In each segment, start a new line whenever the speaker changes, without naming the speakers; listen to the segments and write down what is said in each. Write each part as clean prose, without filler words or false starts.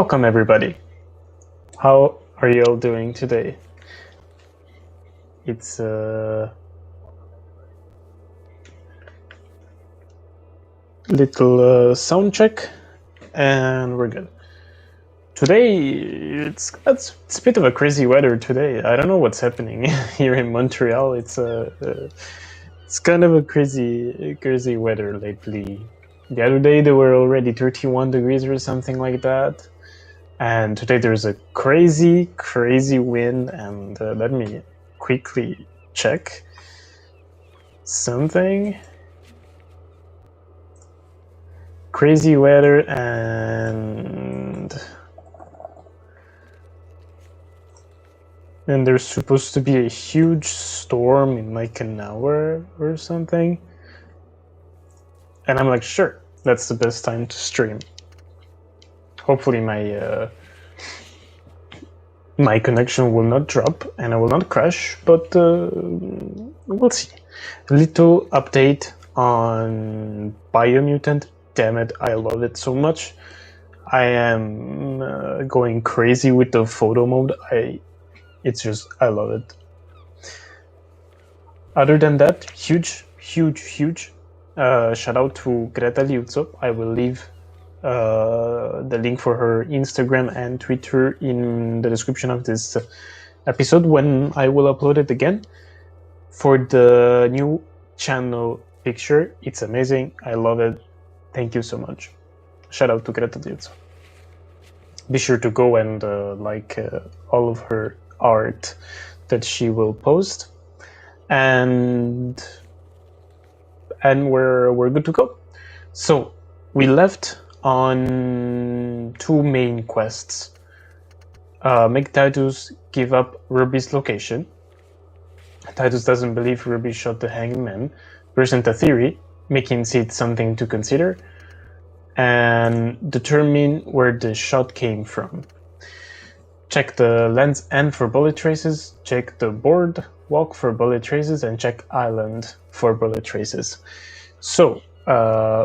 Welcome everybody. How are you all doing today? It's a little sound check and we're good. Today it's a bit of a crazy weather today. I don't know what's happening here in Montreal. It's kind of a crazy weather lately. The other day there were already 31 degrees or something like that. And today there's a crazy wind, and let me quickly check something. Crazy weather, and there's supposed to be a huge storm in like an hour or something. And I'm like, sure, that's the best time to stream. Hopefully my connection will not drop and I will not crash, but we'll see. A little update on Biomutant. Damn it, I love it so much. I am going crazy with the photo mode. I love it. Other than that, huge shout out to Greta Liuzzo. I will leave the link for her Instagram and Twitter in the description of this episode when I will upload it again. For the new channel picture, it's amazing. I love it. Thank you so much. Shout out to Greta Liuzzo. Be sure to go and like all of her art that she will post, and we're good to go. So we left on two main quests. Make Titus give up Ruby's location. Titus doesn't believe Ruby shot the hangman. Present a theory, making it something to consider, and determine where the shot came from. Check the Land's End for bullet traces, check the boardwalk for bullet traces, and check Island for bullet traces. So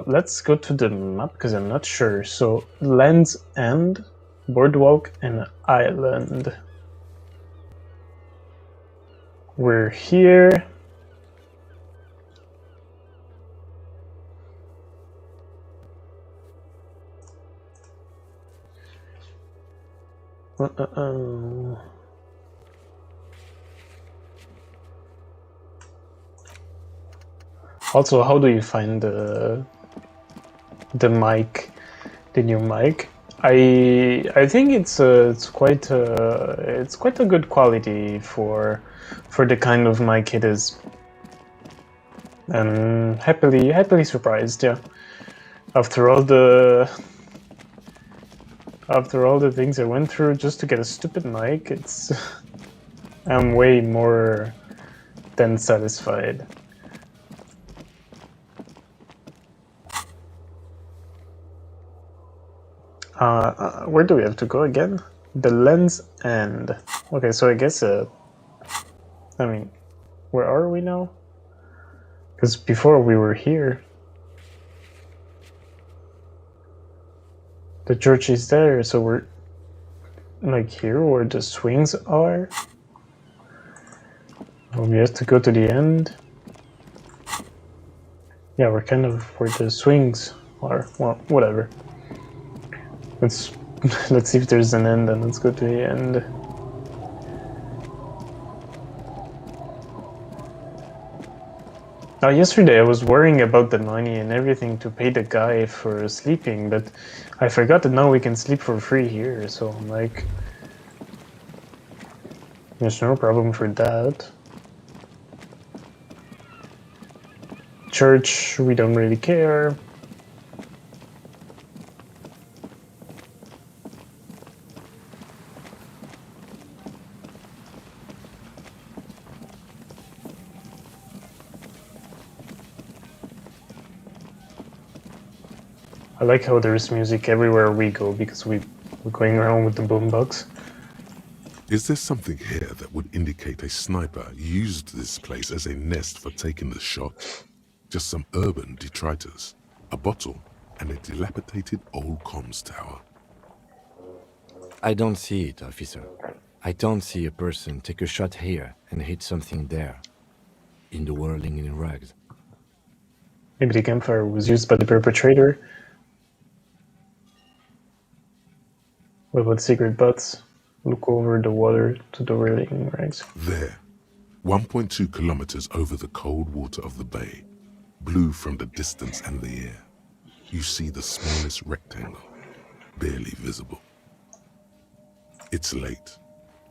let's go to the map because I'm not sure. So Land's End, boardwalk, and Island. We're here. Also, how do you find the mic, the new mic? I think it's quite a good quality for the kind of mic it is. And happily surprised, yeah. After all the things I went through just to get a stupid mic, I'm way more than satisfied. Where do we have to go again? The Land's End. Okay, so I guess I mean, where are we now? Because before we were here. The church is there, so we're like here where the swings are. Oh, we have to go to the end. Yeah, we're kind of where the swings are. Well, whatever. Let's see if there's an end, and let's go to the end. Now, yesterday I was worrying about the money and everything to pay the guy for sleeping, but I forgot that now we can sleep for free here, so I'm like, there's no problem for that. Church, we don't really care. I like how there's music everywhere we go because we're going around with the boombox.
Is there something here that would indicate a sniper used this place as a nest for taking the shot? Just some urban detritus, a bottle, and a dilapidated old comms tower.
I don't see it, officer. I don't see a person take a shot here and hit something there. In the whirling in rags.
Maybe the campfire was used by the perpetrator. What about secret butts? Look over the water to the whirling rags.
There, 1.2 kilometers over the cold water of the bay, blue from the distance and the air, you see the smallest rectangle, barely visible. It's late.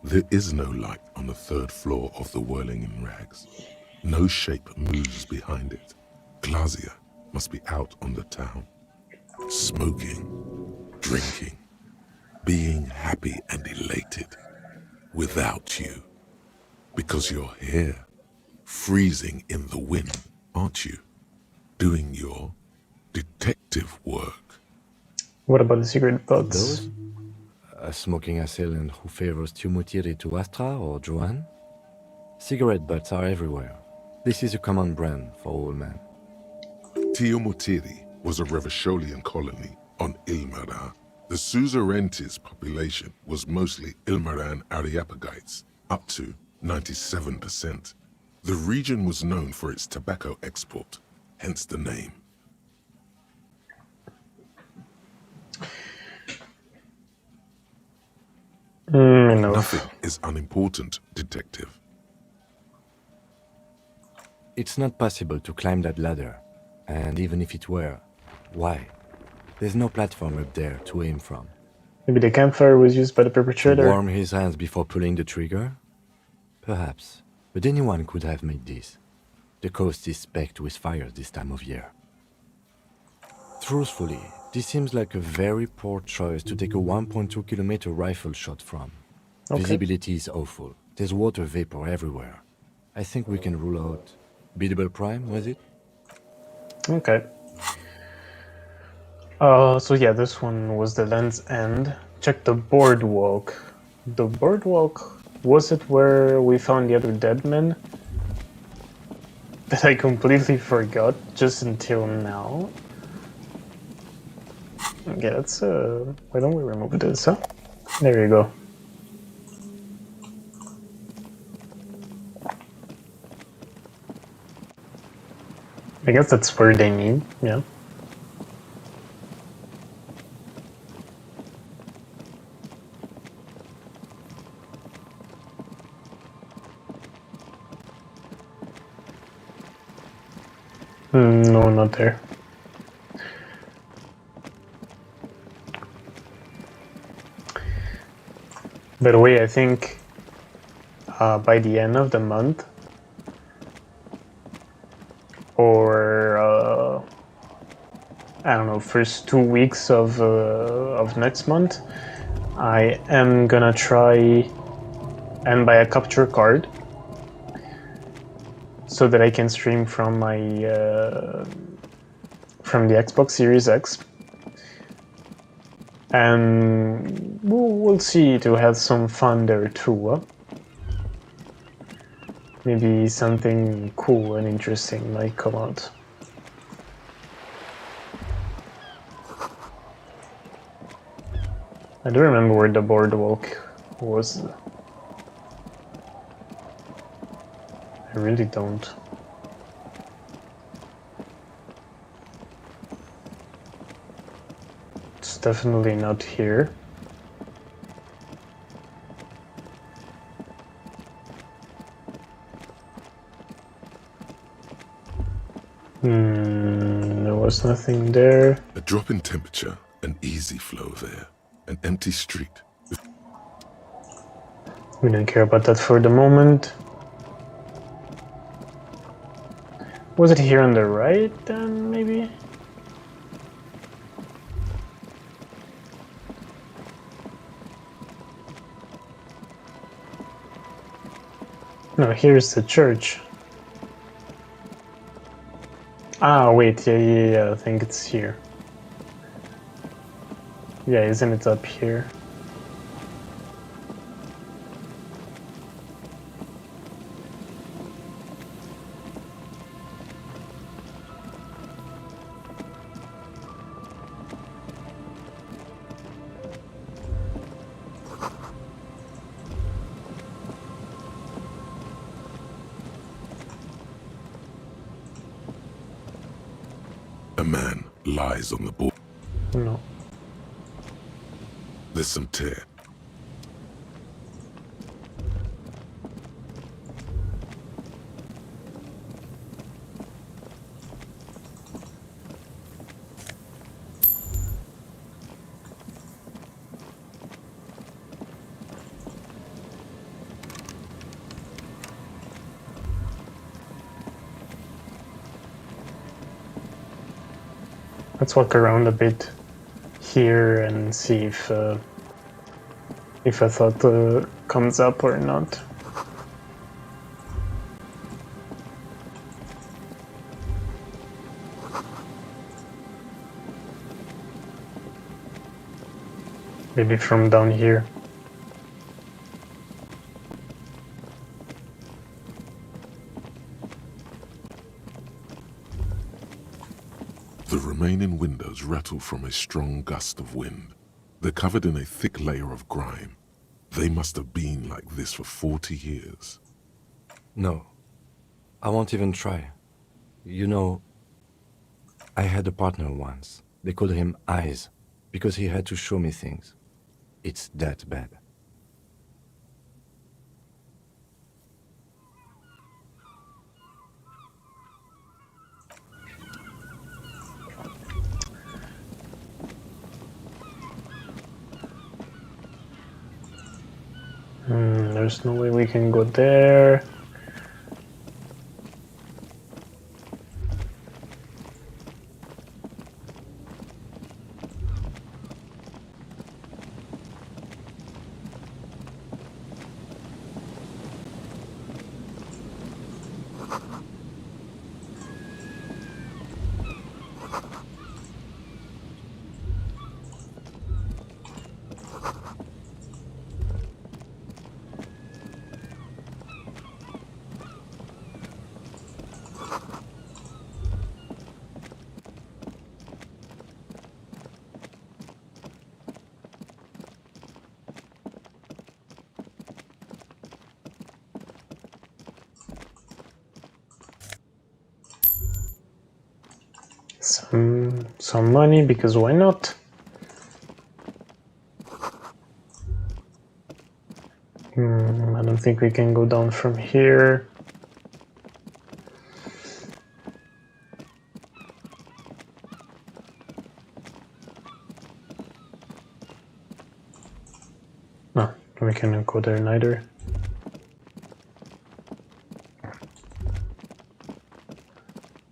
There is no light on the third floor of the whirling in rags. No shape moves behind it. Glazia must be out on the town, smoking, drinking, being happy and elated without you. Because you're here, freezing in the wind, aren't you? Doing your detective work.
What about the secret butts?
Those? A smoking assailant who favors Tumutiri to Astra or Joan? Cigarette butts are everywhere. This is a common brand for all men.
Tiomutiri was a Revacholian colony on Ilmaran. The Suzerainties population was mostly Ilmaran Areopagites, up to 97%. The region was known for its tobacco export, hence the name. Nothing is unimportant, detective.
It's not possible to climb that ladder. And even if it were, why? There's no platform up there to aim from.
Maybe the campfire was used by the
To
perpetrator.
warm his hands before pulling the trigger? Perhaps. But anyone could have made this. The coast is specked with fires this time of year. Truthfully, this seems like a very poor choice to take a 1.2 kilometer rifle shot from.
Okay.
Visibility is awful. There's water vapor everywhere. I think we can rule out biddable prime, was it?
Okay. So yeah, this one was the Land's End. Check the boardwalk. The boardwalk, was it where we found the other dead men? That I completely forgot just until now. Okay, let's why don't we remove this, huh? There you go. I guess that's where they mean, yeah. No, not there. By the way, I think by the end of the month, or I don't know, first 2 weeks of next month, I am gonna try and buy a capture card so that I can stream from my from the Xbox Series X, and we'll see to have some fun there too. Huh? Maybe something cool and interesting might come out. I don't remember where the boardwalk was. I really don't. It's definitely not here. There was nothing there.
A drop in temperature, an easy flow there, an empty street.
We don't care about that for the moment. Was it here on the right then, maybe? No, here's the church. Ah, wait, yeah, I think it's here. Yeah, isn't it up here?
A man lies on the board.
No.
There's some tear.
Let's walk around a bit here and see if a thought comes up or not. Maybe from down here.
The remaining windows rattle from a strong gust of wind. They're covered in a thick layer of grime. They must have been like this for 40 years.
No, I won't even try. You know, I had a partner once. They called him Eyes, because he had to show me things. It's that bad.
There's no way we can go there. Some money, because why not? I don't think we can go down from here. No, we cannot go there neither.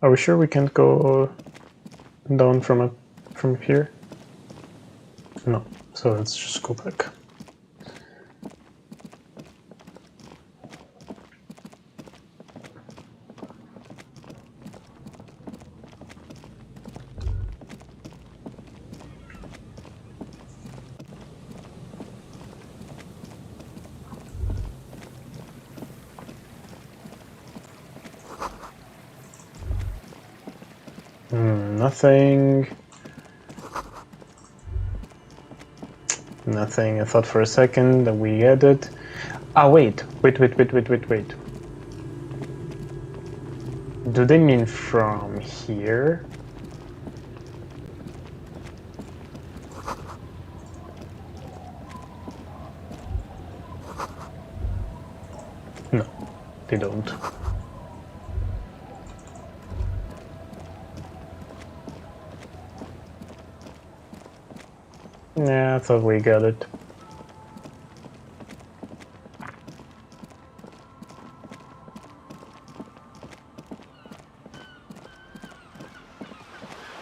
Are we sure we can't go down from here? No, so let's just go back. Nothing. Nothing. I thought for a second that we had it. Ah, wait. Wait. Do they mean from here? No, they don't. Yeah, I thought we got it.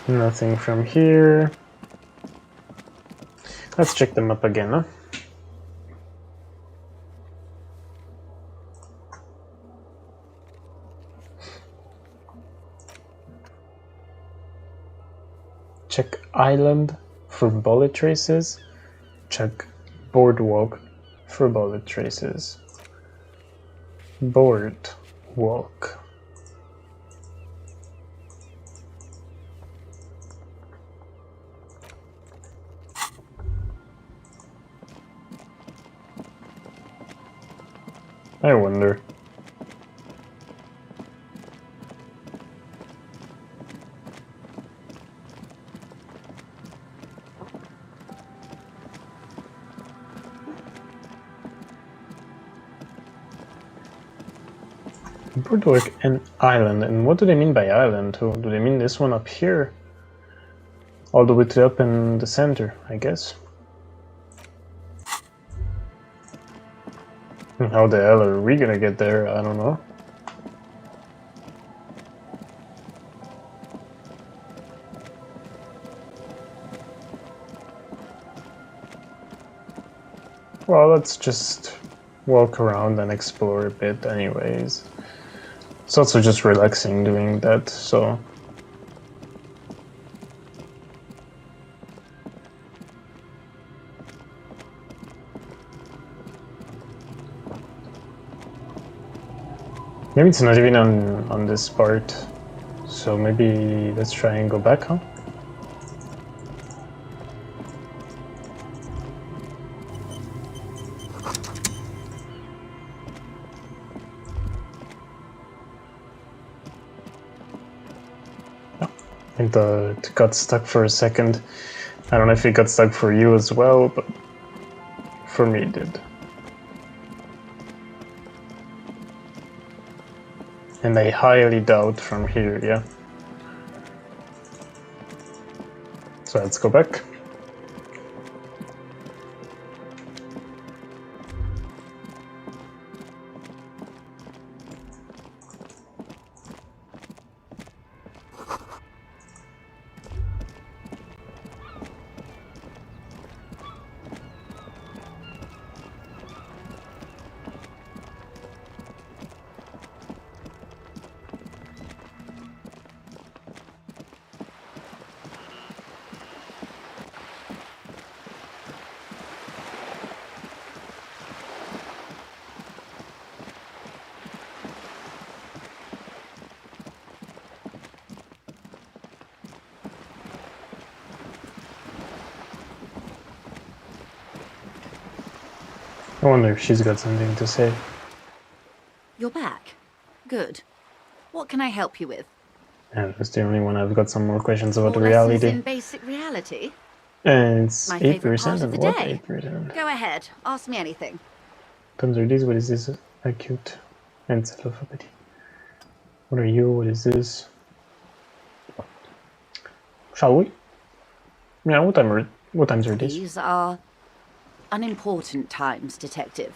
Nothing from here. Let's check them up again, huh? Check island for bullet traces. Check boardwalk for bullet traces. Boardwalk. I wonder. Broodwork and island. And what do they mean by island? Do they mean this one up here? All the way to up in the center, I guess. And how the hell are we gonna get there? I don't know. Well, let's just walk around and explore a bit anyways. It's also just relaxing doing that, so... Maybe it's not even on this part, so maybe let's try and go back, huh? I think it got stuck for a second. I don't know if it got stuck for you as well, but for me it did. And I highly doubt from here, yeah. So let's go back. I wonder if she's got something to say.
You're back. Good. What can I help you with?
And that's the only one I've got some more questions about
More
reality.
lessons in basic reality?
And it's
My favourite
8%
part of
and
the
what
day.
8%?
Go ahead. Ask me anything.
Terms are these, what is this? Acute encephalopathy. What are you? What is this? Shall we? Yeah, what times are these?
These are unimportant times, Detective.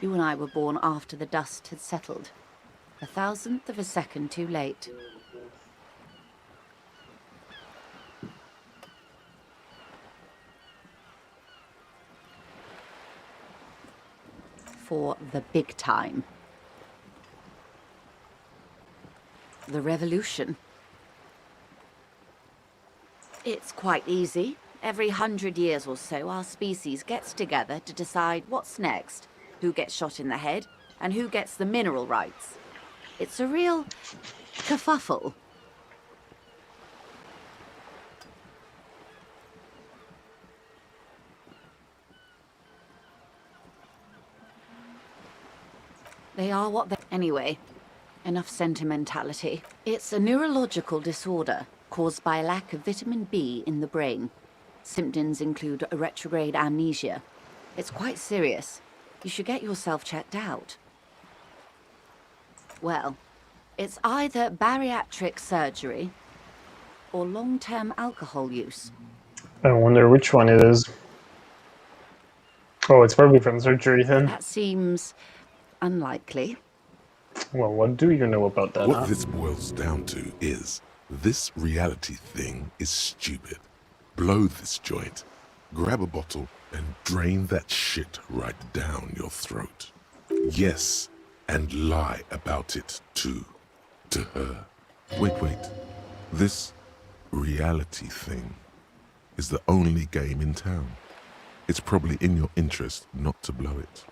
You and I were born after the dust had settled. 1,000th of a second too late. For the big time. The revolution. It's quite easy. Every 100 years or so, our species gets together to decide what's next, who gets shot in the head, and who gets the mineral rights. It's a real kerfuffle. They are what they... Anyway, enough sentimentality. It's a neurological disorder caused by a lack of vitamin B in the brain. Symptoms include a retrograde amnesia. It's quite serious. You should get yourself checked out. Well, it's either bariatric surgery or long-term alcohol use.
I wonder which one it is. Oh, it's probably from surgery then.
That seems unlikely.
Well, what do you know about that?
What this boils down to is, this reality thing is stupid. Blow this joint, grab a bottle, and drain that shit right down your throat. Yes, and lie about it too, to her. Wait. This reality thing is the only game in town. It's probably in your interest not to blow it.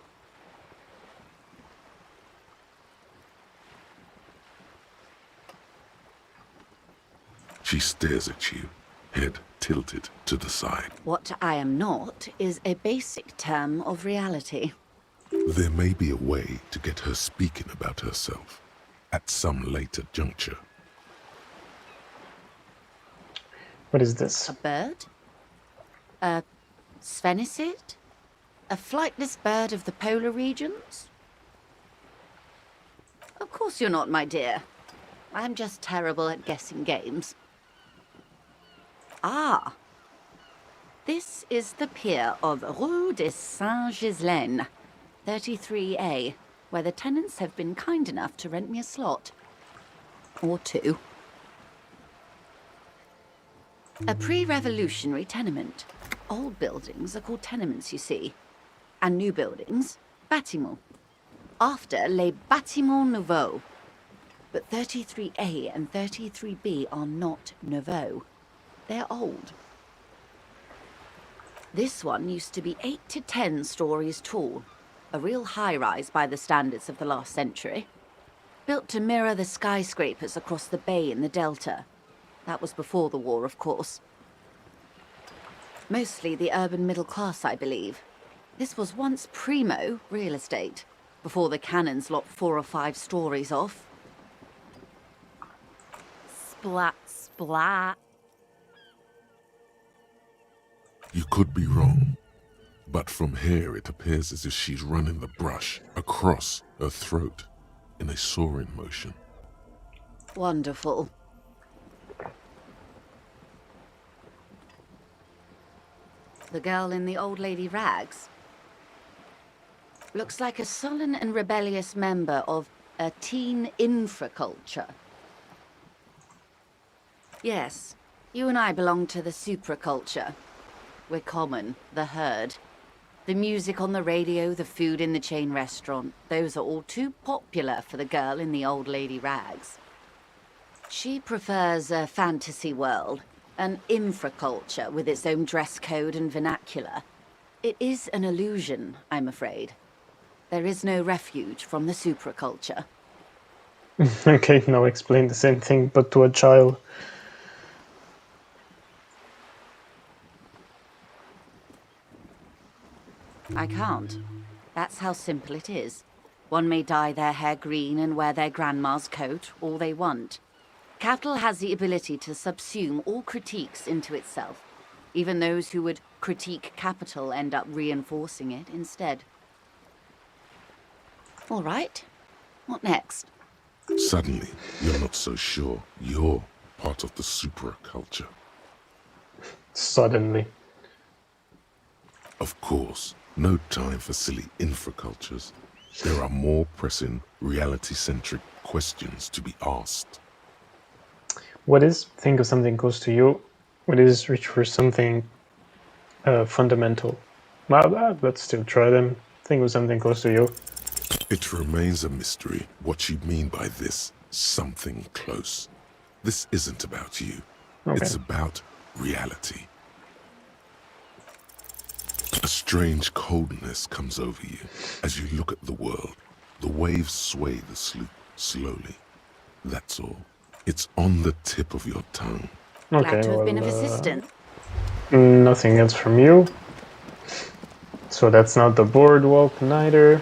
She stares at you, head tilted to the side.
What I am not is a basic term of reality.
There may be a way to get her speaking about herself at some later juncture.
What is this?
A bird? A sphenicid? A flightless bird of the polar regions? Of course you're not, my dear. I'm just terrible at guessing games. Ah. This is the pier of Rue de Saint-Ghislain, 33A, where the tenants have been kind enough to rent me a slot. Or two. A pre-revolutionary tenement. Old buildings are called tenements, you see. And new buildings, bâtiments. After les bâtiments nouveaux. But 33A and 33B are not nouveaux. They're old. This one used to be 8 to 10 stories tall. A real high-rise by the standards of the last century. Built to mirror the skyscrapers across the bay in the Delta. That was before the war, of course. Mostly the urban middle class, I believe. This was once primo real estate, before the cannons lopped 4 or 5 stories off. Splat, splat.
You could be wrong, but from here it appears as if she's running the brush across her throat in a soaring motion.
Wonderful. The girl in the old lady rags. Looks like a sullen and rebellious member of a teen infraculture. Yes, you and I belong to the supraculture. We're common, the herd. The music on the radio, the food in the chain restaurant, those are all too popular for the girl in the old lady rags. She prefers a fantasy world, an infraculture with its own dress code and vernacular. It is an illusion, I'm afraid. There is no refuge from the supraculture.
Okay, now explain the same thing, but to a child.
I can't. That's how simple it is. One may dye their hair green and wear their grandma's coat all they want. Capital has the ability to subsume all critiques into itself. Even those who would critique capital end up reinforcing it instead. All right. What next?
Suddenly, you're not so sure you're part of the supraculture.
Suddenly.
Of course, no time for silly infracultures. There are more pressing, reality-centric questions to be asked.
What is, think of something close to you. What is, reach for something fundamental. Well, let's still try them. Think of something close to you.
It remains a mystery what you mean by this something close. This isn't about you.
Okay.
It's about reality. A strange coldness comes over you as you look at the world. The waves sway the sloop slowly. That's all. It's on the tip of your tongue.
Okay,
Glad to have been of assistance.
Nothing else from you. So that's not the boardwalk neither.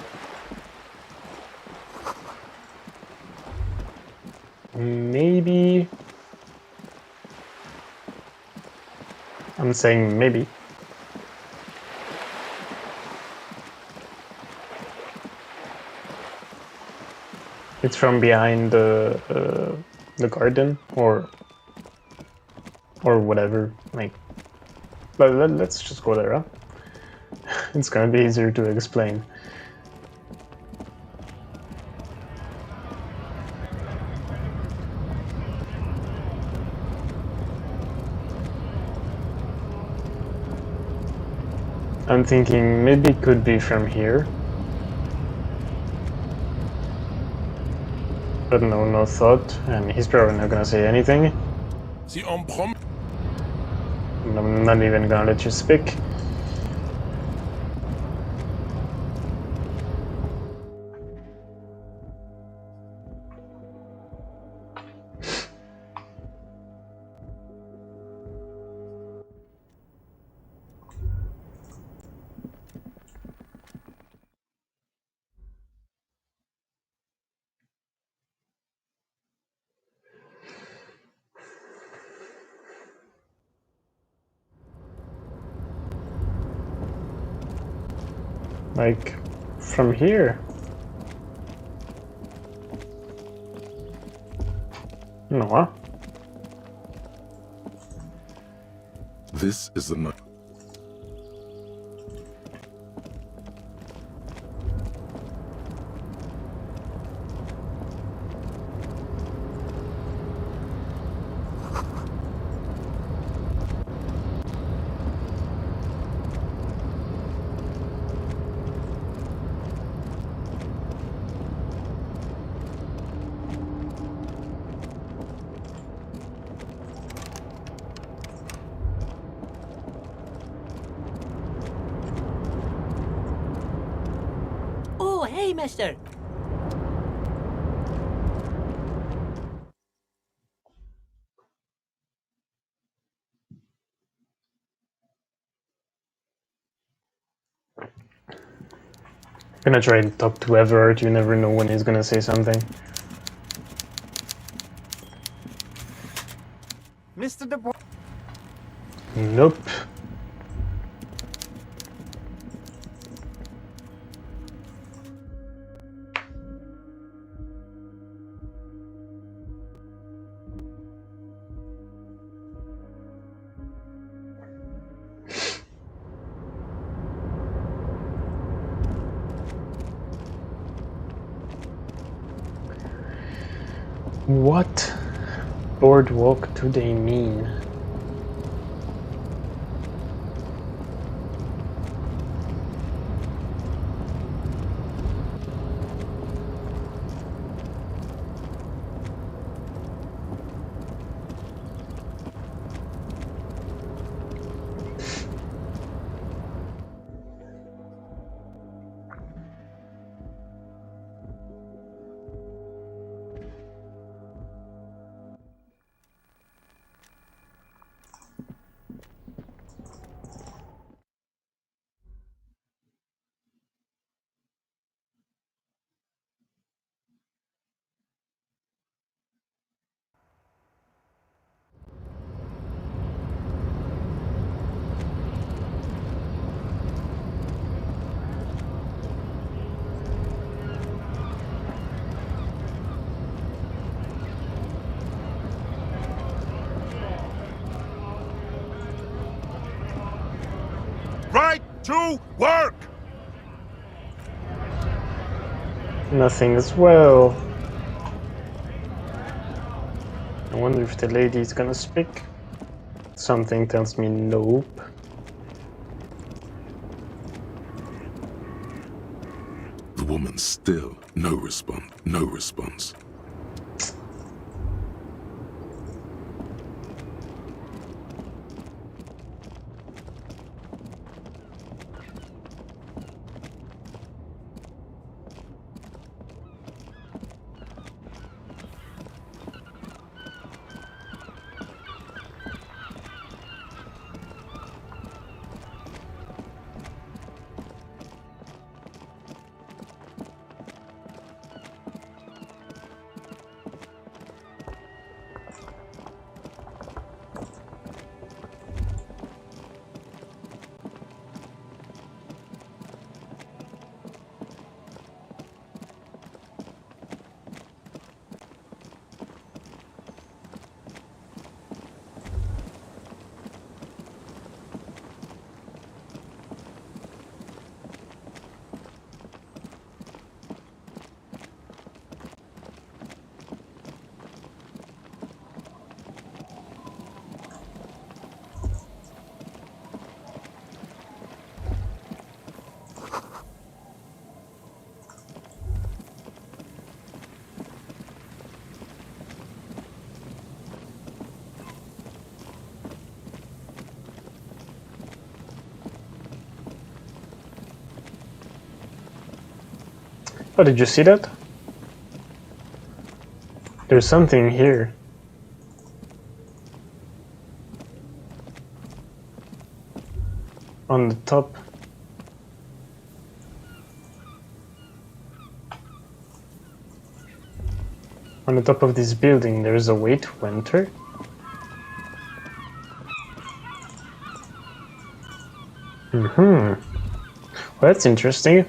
Maybe. I'm saying maybe. It's from behind the garden or whatever. Like, but let's just go there, huh? It's gonna be easier to explain. I'm thinking maybe it could be from here. But no thought, and he's probably not gonna say anything. I'm not even gonna let you speak. Like, from here. No.
This is the night.
Oh, hey, mister.
I'm gonna try and talk to Everard. You never know when he's gonna say something.
Mr. De
Nope. What boardwalk do they mean?
Right to work!
Nothing as well. I wonder if the lady is gonna speak. Something tells me nope.
The woman still no response. No response.
Oh, did you see that? There's something here. On the top. On the top of this building, there's a way to enter. Well, that's interesting.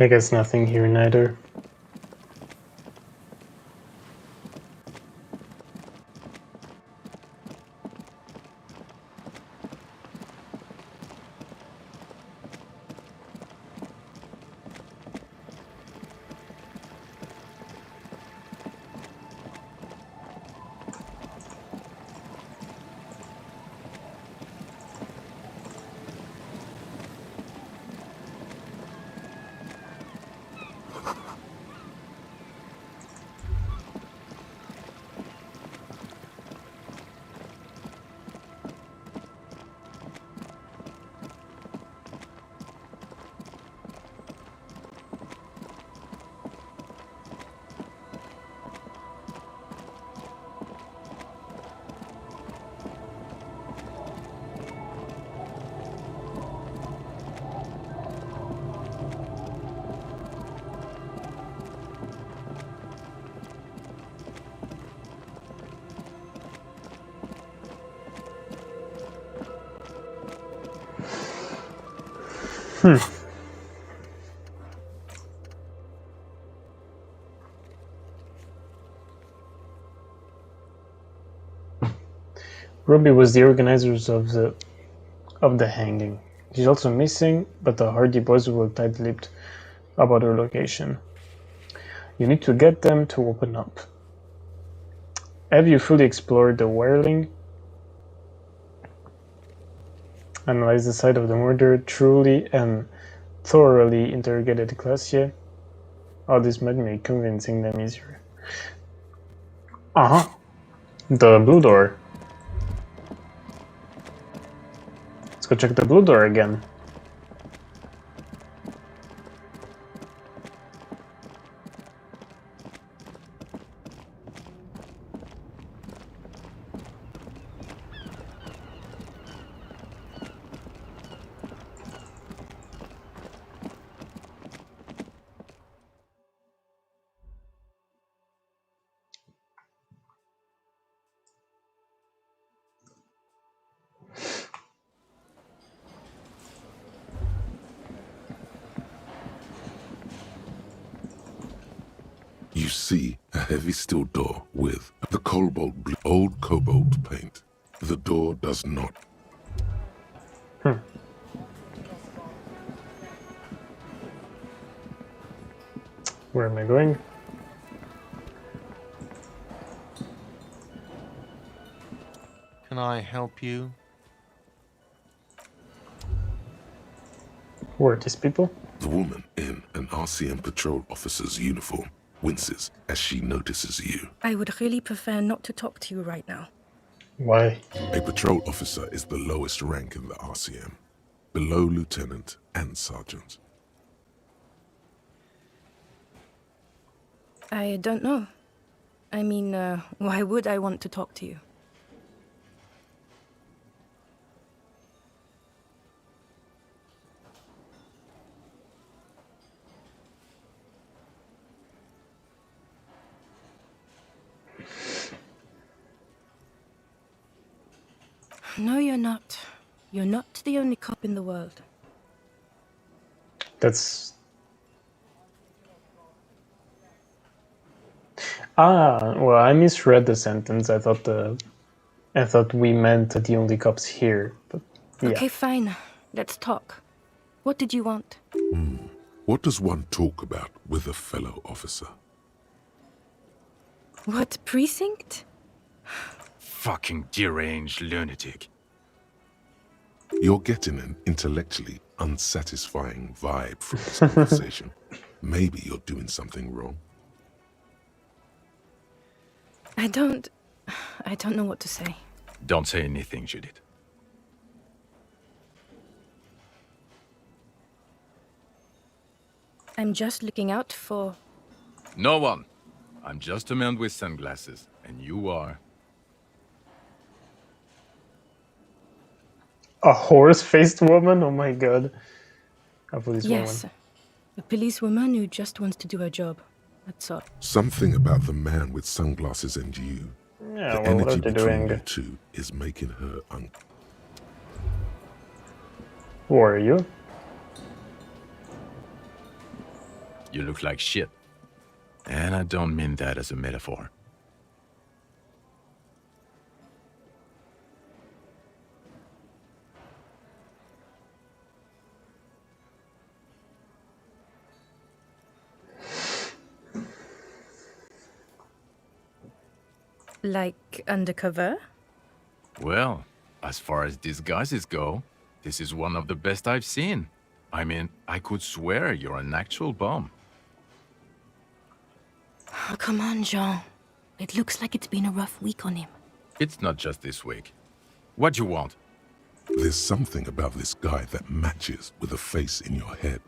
I guess nothing here neither. Ruby was the organizers of the hanging. She's also missing, but the Hardy Boys were tight-lipped about her location. You need to get them to open up. Have you fully explored the wiring? Analyzed the site of the murder, truly and thoroughly interrogated the Glacier? All this might make convincing them easier. Uh-huh. The blue door. Let's go check the blue door again.
You see a heavy steel door with the old cobalt paint. The door does not.
Where am I going?
Can I help you?
Who are these people?
The woman in an RCM patrol officer's uniform winces as she notices you.
I would really prefer not to talk to you right now.
Why?
A patrol officer is the lowest rank in the RCM, below lieutenant and sergeant.
I don't know. I mean, why would I want to talk to you? No, you're not. You're not the only cop in the world.
That's... well, I misread the sentence. I thought we meant the only cops here, but yeah.
Okay, fine. Let's talk. What did you want?
What does one talk about with a fellow officer?
What precinct?
Fucking deranged lunatic.
You're getting an intellectually unsatisfying vibe from this conversation. Maybe you're doing something wrong.
I don't know what to say.
Don't say anything, Judith.
I'm just looking out for...
No one. I'm just a man with sunglasses, and you are...
A horse-faced woman? Oh my god. A policewoman.
Yes. A policewoman who just wants to do her job. That's all.
Something about the man with sunglasses and you.
Yeah,
The
well, what are
energy
they
between you
doing?
two is making her
Who are you?
You look like shit. And I don't mean that as a metaphor.
Like undercover?
Well, as far as disguises go, this is one of the best I've seen. I mean, I could swear you're an actual bum.
Oh, come on, Jean. It looks like it's been a rough week on him.
It's not just this week. What you want?
There's something about this guy that matches with a face in your head.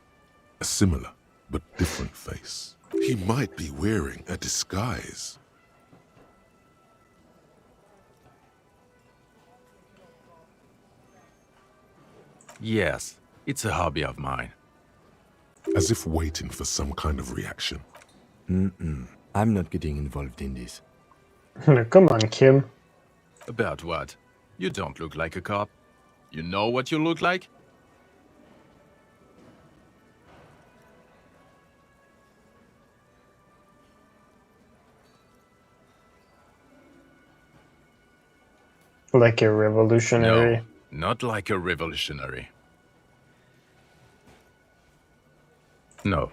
A similar but different face. He might be wearing a disguise.
Yes, it's a hobby of mine.
As if waiting for some kind of reaction.
I'm not getting involved in this.
Come on, Kim.
About what? You don't look like a cop. You know what you look like?
Like a revolutionary.
No, not like a revolutionary. No.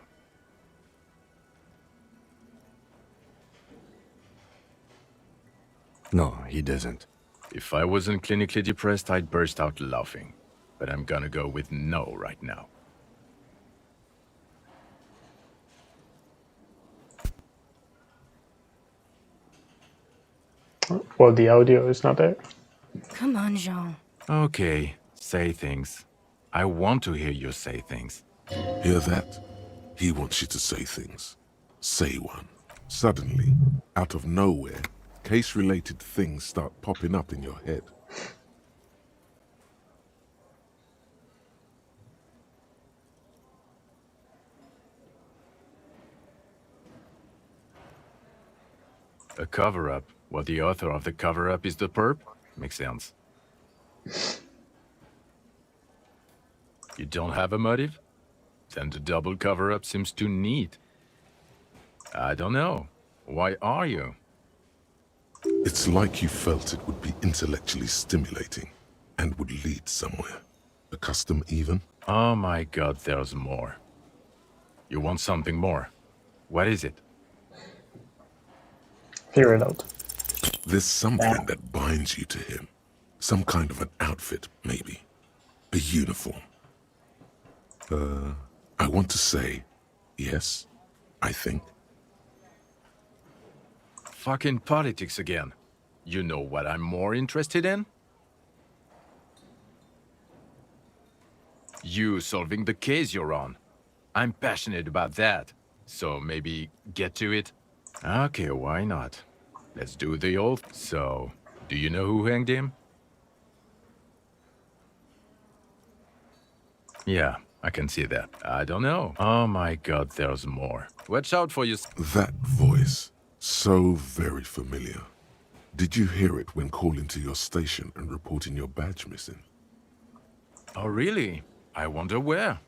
No, he doesn't.
If I wasn't clinically depressed, I'd burst out laughing. But I'm gonna go with no right now.
Well, the audio is not there.
Come on, Jean.
Okay, say things. I want to hear you say things.
Hear that? He wants you to say things. Say one. Suddenly, out of nowhere, case-related things start popping up in your head.
A cover-up, while the author of the cover-up is the perp? Makes sense. You don't have a motive? Then the double cover-up seems too neat. I don't know. Why are you?
It's like you felt it would be intellectually stimulating and would lead somewhere. A custom even?
Oh my god, there's more. You want something more? What is it?
Figure it out.
There's something that binds you to him. Some kind of an outfit, maybe. A uniform. I want to say, yes, I think.
Fucking politics again. You know what I'm more interested in? You solving the case you're on. I'm passionate about that. So maybe get to it? Okay, why not? Let's do the old... So, do you know who hanged him? Yeah, I can see that. I don't know. Oh my god, there's more. Watch out for you.
That voice, so very familiar. Did you hear it when calling to your station and reporting your badge missing?
Oh really? I wonder where.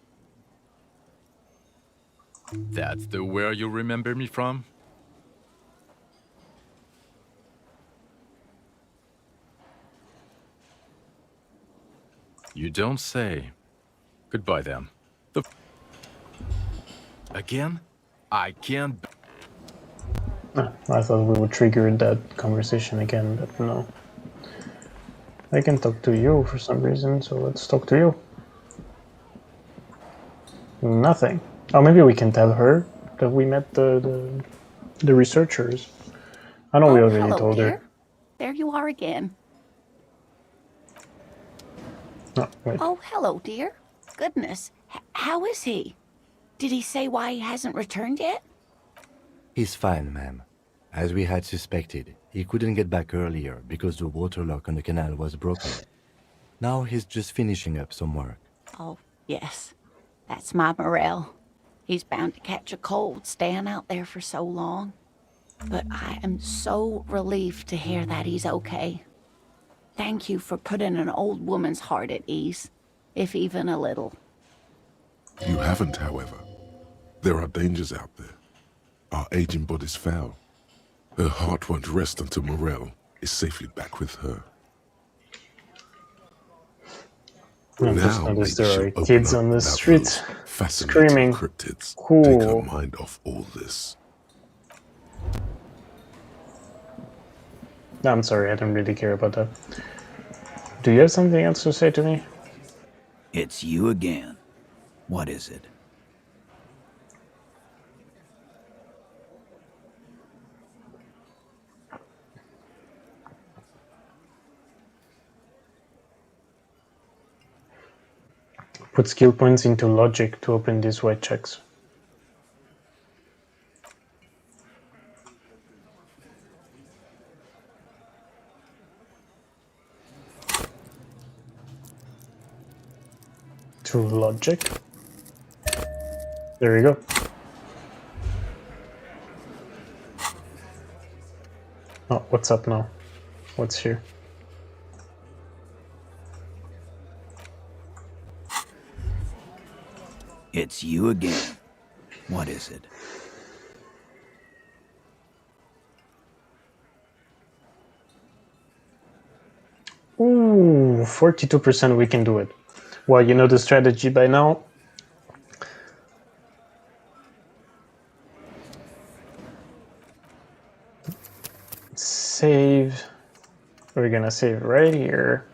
That's the where you remember me from? You don't say. Goodbye then. Again? I can't...
I thought we would trigger that conversation again, but no. I can talk to you for some reason, so let's talk to you. Nothing. Oh, maybe we can tell her that we met the researchers. I know we already
hello,
told
dear.
her.
There you are again.
Oh, wait.
Oh, hello, dear. Goodness, how is he? Did he say why he hasn't returned yet?
He's fine, ma'am. As we had suspected, he couldn't get back earlier because the water lock on the canal was broken. Now he's just finishing up some work.
Oh, yes. That's my Morel. He's bound to catch a cold staying out there for so long. But I am so relieved to hear that he's okay. Thank you for putting an old woman's heart at ease, if even a little.
You haven't, however. There are dangers out there. Our aging bodies fail. Her heart won't rest until Morel is safely back with her.
I just
Now
noticed
maybe
there
she'll
are
open
kids
up
on the
about
streets
those fascinating
screaming.
cryptids. Take her
Cool.
mind off all this.
No, I'm sorry, I don't really care about that. Do you have something else to say to me?
It's you again. What is it?
Put skill points into logic to open these white checks. To logic. There you go. Oh, what's up now? What's here?
It's you again. What is it?
Ooh, 42% we can do it. Well, you know the strategy by now. Save. We're gonna save right here.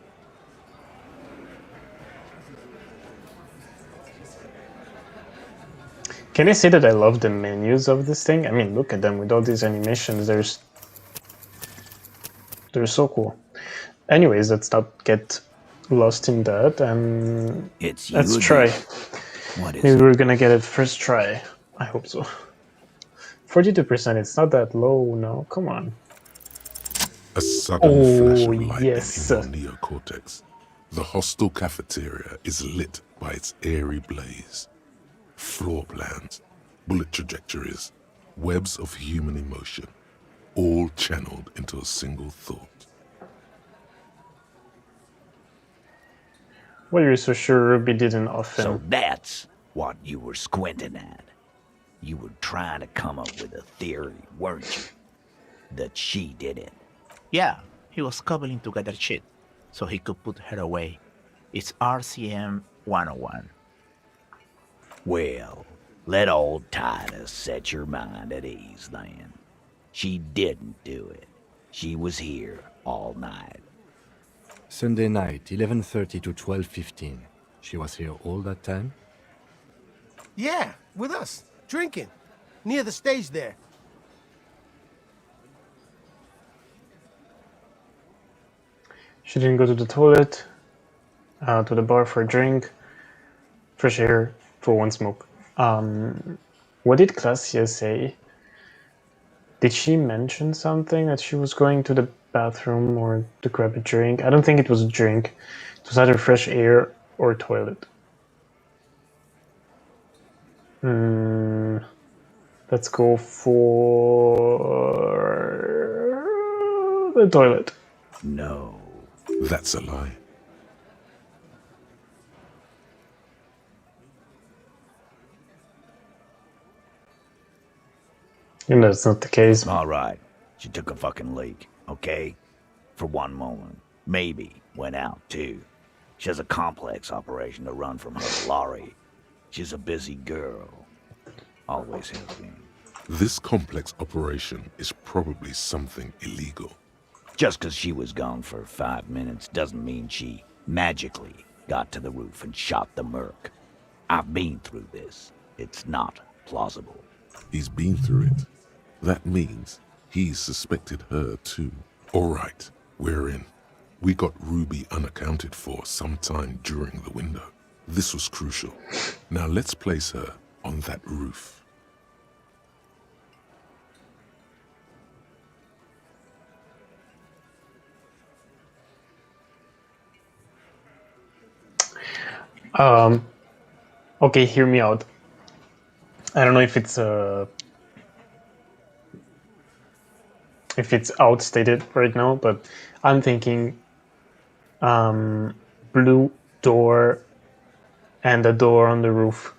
Can I say that I love the menus of this thing? I mean, look at them with all these animations. They're so cool. Anyways, let's not get lost in that, and
It's you
let's
again.
try.
What is
Maybe
it?
we're gonna get it first try. I hope so. 42%, it's not that low, no? Come on.
A sudden flash
Oh,
of lightning
yes.
in your neocortex. The hostel cafeteria is lit by its airy blaze. Floor plans, bullet trajectories, webs of human emotion, all channeled into a single thought.
Well, you're so sure Ruby didn't often.
So that's what you were squinting at. You were trying to come up with a theory, weren't you? That she did it.
Yeah, he was cobbling together shit so he could put her away. It's RCM 101.
Well, let old Titus set your mind at ease then. She didn't do it. She was here all night.
Sunday night, 11:30 to 12:15. She was here all that time?
Yeah, with us, drinking, near the stage there.
She didn't go to the toilet, to the bar for a drink, fresh air for one smoke. What did Glacia say? Did she mention something that she was going to the bathroom or to grab a drink? I don't think it was a drink. It was either fresh air or toilet. Let's go for the toilet.
No.
That's a lie.
And that's not the case.
All right. She took a fucking leak, okay? For one moment. Maybe went out, too. She has a complex operation to run from her lorry. She's a busy girl. Always has been.
This complex operation is probably something illegal.
Just because she was gone for 5 minutes doesn't mean she magically got to the roof and shot the merc. I've been through this. It's not plausible.
He's been through it. That means he's suspected her too. All right, we're in. We got Ruby unaccounted for sometime during the window. This was crucial. Now let's place her on that roof.
Okay, hear me out. I don't know if it's outstated right now, but I'm thinking blue door and a door on the roof.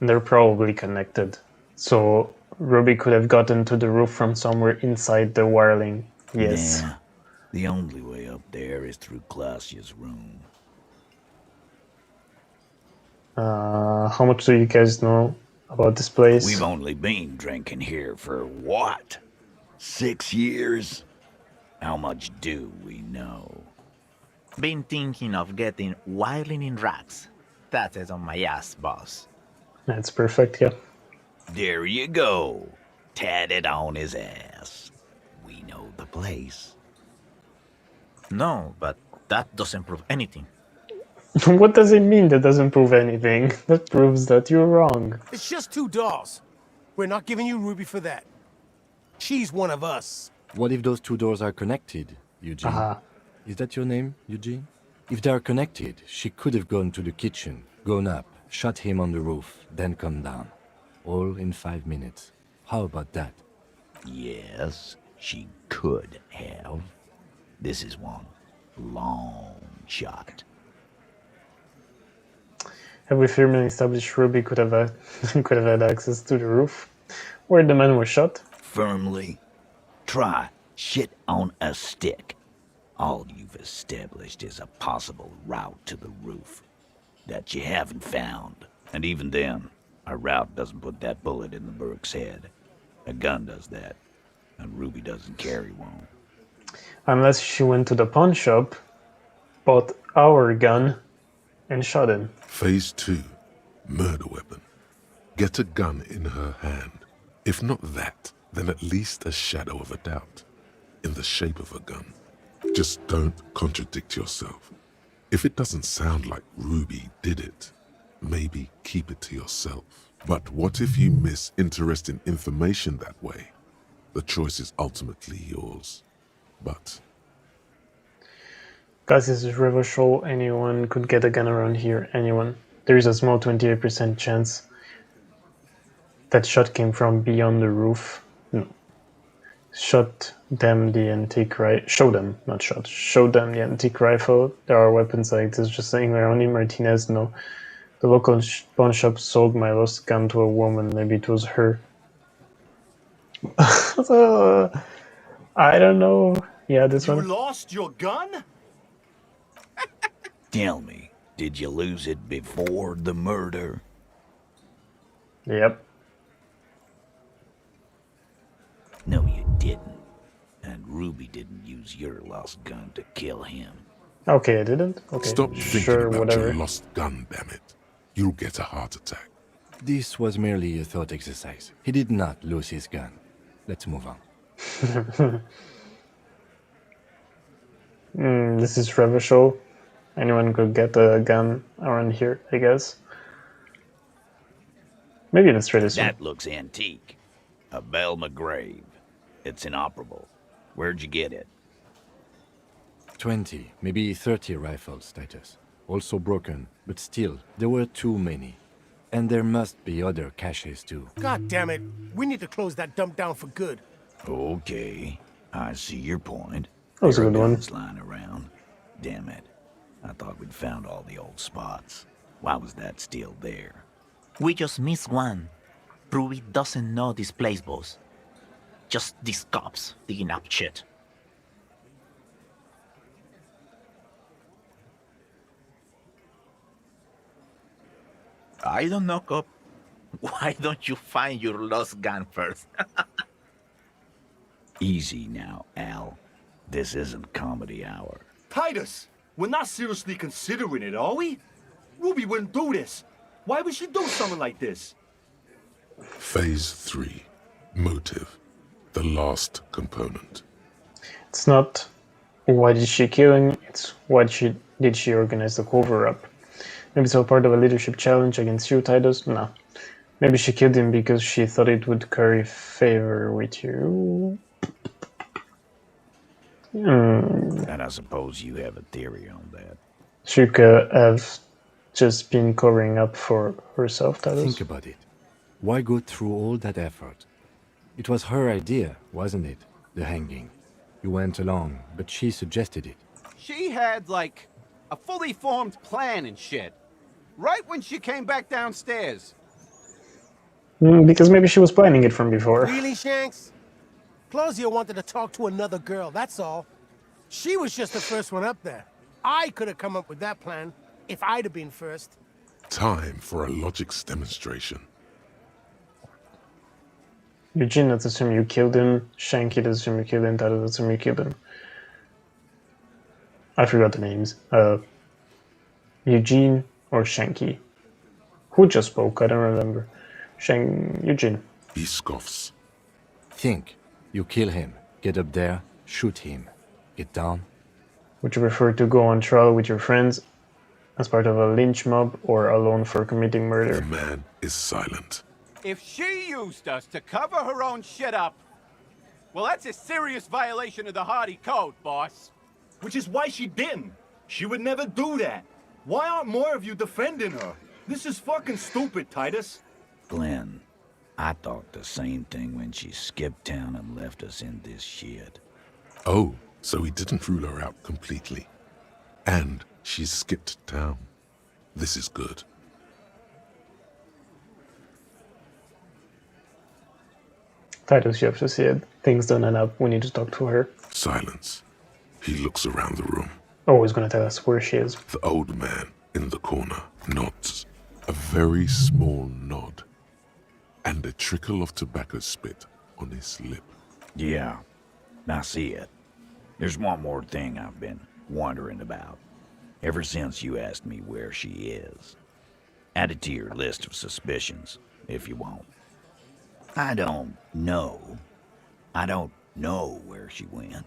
They're probably connected. So Ruby could have gotten to the roof from somewhere inside the wiring. Yes.
Nah, the only way up there is through Clausia's room.
How much do you guys know about this place?
We've only been drinking here for what? 6 years? How much do we know?
Been thinking of getting wilding in racks. That is on my ass, boss.
That's perfect, yeah.
There you go. Tatted on his ass. We know the place.
No, but that doesn't prove anything.
What does it mean that doesn't prove anything? That proves that you're wrong.
It's just 2 dolls. We're not giving you Ruby for that. She's one of us.
What if those 2 doors are connected, Eugene?
Aha.
Is that your name, Eugene? If they are connected, she could have gone to the kitchen, gone up, shot him on the roof, then come down. All in 5 minutes. How about that?
Yes, she could have. This is one long shot.
Have we firmly established Ruby could have had access to the roof where the man was shot?
Firmly. Try shit on a stick. All you've established is a possible route to the roof that you haven't found. And even then, a route doesn't put that bullet in the Burke's head. A gun does that, and Ruby doesn't carry one.
Unless she went to the pawn shop, bought our gun, and shot him.
Phase 2. Murder weapon. Get a gun in her hand. If not that, then at least a shadow of a doubt. In the shape of a gun. Just don't contradict yourself. If it doesn't sound like Ruby did it, maybe keep it to yourself. But what if you miss interesting information that way? The choice is ultimately yours. But
Guys, this is Revo Show. Anyone could get a gun around here. Anyone. There is a small 28% chance that shot came from beyond the roof. No. Shot them the antique rifle. Show them, not shot. Show them the antique rifle. There are weapons like this just saying around him. Martinez, no. The local pawn shop sold my lost gun to a woman. Maybe it was her. I don't know. Yeah, this one.
You lost your gun?
Tell me, did you lose it before the murder?
Yep.
No, you didn't. And Ruby didn't use your lost gun to kill him.
Okay, I didn't. Okay,
stop thinking
sure,
about
whatever.
your lost gun, damn it. You'll get a heart attack.
This was merely a thought exercise. He did not lose his gun. Let's move on.
This is Revo Show. Anyone could get a gun around here, I guess. Maybe let's try this one.
That looks antique. A Belle McGrave. It's inoperable. Where'd you get it?
20, maybe 30 rifles, Titus. Also broken, but still, there were too many. And there must be other caches too.
God damn it. We need to close that dump down for good.
Okay, I see your point.
That was a
There are
good one.
guns lying around. Damn it. I thought we'd found all the old spots. Why was that still there?
We just missed one. Ruby doesn't know this place, boss. Just these cops digging up shit. I don't know, cop. Why don't you find your lost gun first?
Easy now, Al. This isn't comedy hour.
Titus, we're not seriously considering it, are we? Ruby wouldn't do this. Why would she do something like this?
Phase 3. Motive. The last component.
It's not why did she kill him, it's did she organize the cover-up. Maybe it's all part of a leadership challenge against you, Titus? No. Maybe she killed him because she thought it would curry favor with you.
And I suppose you have a theory on that.
She could have just been covering up for herself, Titus.
Think about it. Why go through all that effort? It was her idea, wasn't it? The hanging. You went along, but she suggested it.
She had, like, a fully formed plan and shit. Right when she came back downstairs.
Because maybe she was planning it from before.
Really, Shanks? Claudia wanted to talk to another girl, that's all. She was just the first one up there. I could have come up with that plan if I'd have been first.
Time for a logics demonstration.
Eugene, let's assume you killed him. Shanky, let's assume you killed him. Titus, let's assume you killed him. I forgot the names. Eugene or Shanky? Who just spoke? I don't remember. Eugene.
He scoffs.
Think. You kill him. Get up there. Shoot him. Get down.
Would you prefer to go on trial with your friends as part of a lynch mob or alone for committing
The
murder?
man is silent.
If she used us to cover her own shit up, well, that's a serious violation of the Hardy Code, boss.
Which is why she didn't. She would never do that. Why aren't more of you defending her? This is fucking stupid, Titus.
Glenn, I thought the same thing when she skipped town and left us in this shit.
Oh, so he didn't rule her out completely. And she skipped town. This is good.
Titus, you have to see it. Things don't end up. We need to talk to her.
Silence. He looks around the room.
Oh, he's gonna tell us where she is.
The old man in the corner nods. A very small nod. And a trickle of tobacco spit on his lip.
Yeah, I see it. There's one more thing I've been wondering about. Ever since you asked me where she is. Add it to your list of suspicions, if you want. I don't know. I don't know where she went.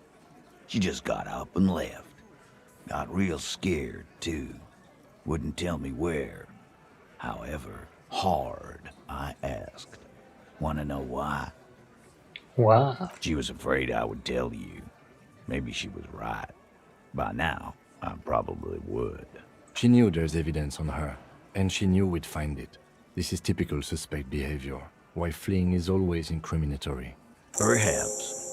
She just got up and left. Got real scared, too. Wouldn't tell me where. However hard I asked. Want to know why?
Wow.
She was afraid I would tell you. Maybe she was right. By now, I probably would.
She knew there's evidence on her, and she knew we'd find it. This is typical suspect behavior, why fleeing is always incriminatory.
Perhaps.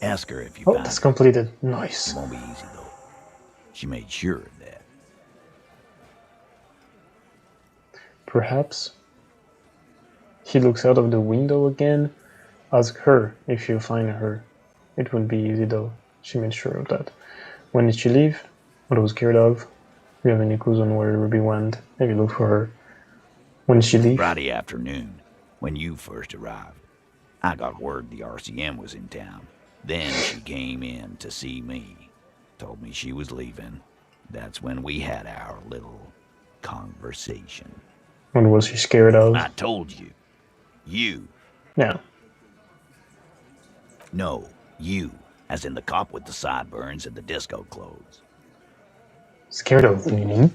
Ask her if you
Oh,
found
that's
it.
completed. Nice.
It won't be easy, though. She made sure of that.
Perhaps he looks out of the window again. Ask her if you find her. It wouldn't be easy though. She made sure of that. When did she leave? What was scared of? Do you have any clues on where Ruby went? Maybe look for her. When did she leave?
Friday afternoon, when you first arrived. I got word the RCM was in town. Then she came in to see me. Told me she was leaving. That's when we had our little conversation.
When was she scared of?
I told you. You.
Yeah.
No, you. As in the cop with the sideburns and the disco clothes.
Scared of me?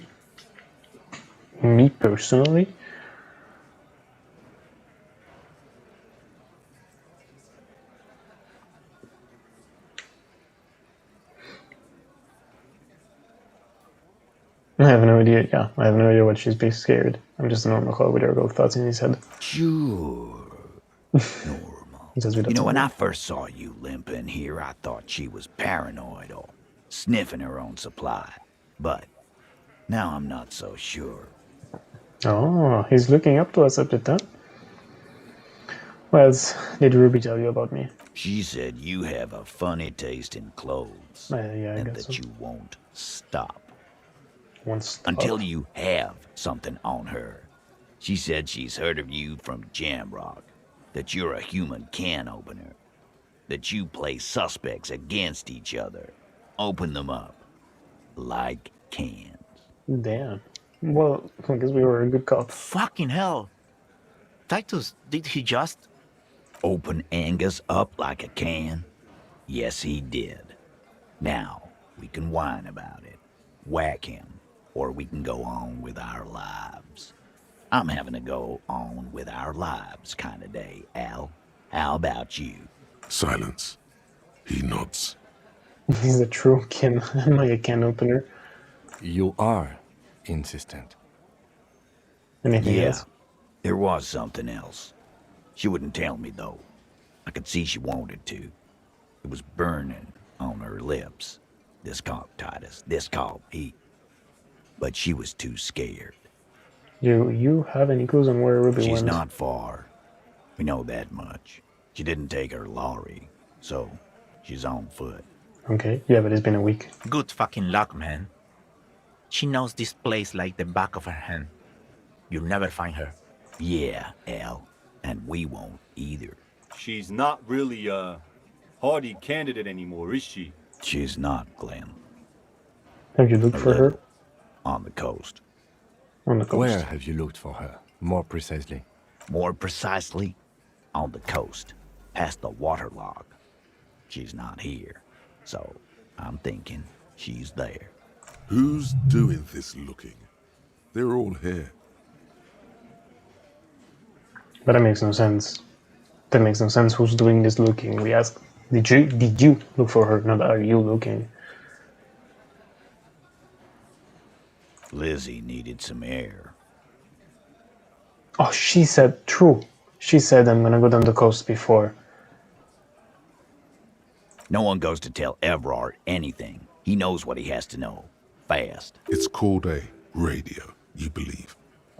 Me personally? I have no idea. Yeah, I have no idea what she's being scared. I'm just a normal cop with arrow thoughts in his head.
Sure. Normal.
He says we don't
You know, when
know.
I first saw you limping here, I thought she was paranoid or sniffing her own supply. But now I'm not so sure.
Oh, he's looking up to us up at that. What else did Ruby tell you about me?
She said you have a funny taste in clothes.
Yeah, I
and
guess
that
so.
you won't stop.
Once
Until you have something on her. She said she's heard of you from Jamrock. That you're a human can opener. That you play suspects against each other. Open them up. Like cans.
Damn. Well, I guess we were a good cop.
Fucking hell. Titus, did he just...
Open Angus up like a can? Yes, he did. Now, we can whine about it. Whack him. Or we can go on with our lives. I'm having a go on with our lives kind of day, Al. How about you?
Silence. He nods.
He's a true can. Am I a can opener?
You are insistent.
Anything
Yeah,
else?
there was something else. She wouldn't tell me, though. I could see she wanted to. It was burning on her lips. This cop, Titus. This cop, he... But she was too scared.
Do you have any clues on where Ruby
She's
went?
not far. We know that much. She didn't take her lorry, so she's on foot.
Okay, yeah, but it's been a week.
Good fucking luck, man. She knows this place like the back of her hand. You'll never find her.
Yeah, Al. And we won't either.
She's not really a hardy candidate anymore, is she?
She's not, Glenn.
Have you looked for her?
On the coast.
On the coast.
Where have you looked for her, more precisely?
More precisely, on the coast, past the waterlock. She's not here, so I'm thinking she's there.
Who's doing this looking? They're all here.
But that makes no sense. That makes no sense. Who's doing this looking? We asked, did you look for her? Not are you looking?
Lizzie needed some air.
Oh, she said, true. She said, I'm gonna go down the coast before.
No one goes to tell Everard anything. He knows what he has to know. Fast.
It's called a radio, you believe.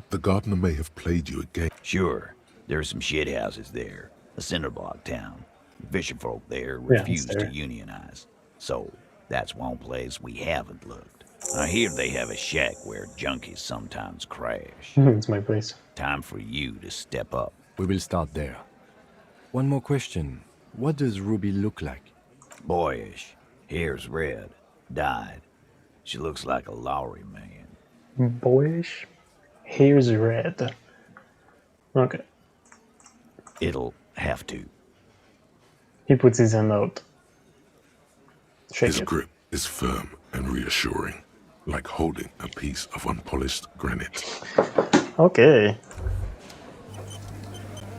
The gardener may have played you a game.
Sure, there's some shithouses there. A cinderblock town. Fisherfolk there
Yeah,
refuse
it's there.
to unionize. So, that's one place we haven't looked. I hear they have a shack where junkies sometimes crash.
It's my place.
Time for you to step up.
We will start there. One more question. What does Ruby look like?
Boyish. Hair's red. Dyed. She looks like a Lowry man.
Boyish? Hair's red. Okay.
It'll have to.
He puts his hand out. Shake
His
it.
grip is firm and reassuring, like holding a piece of unpolished granite.
Okay.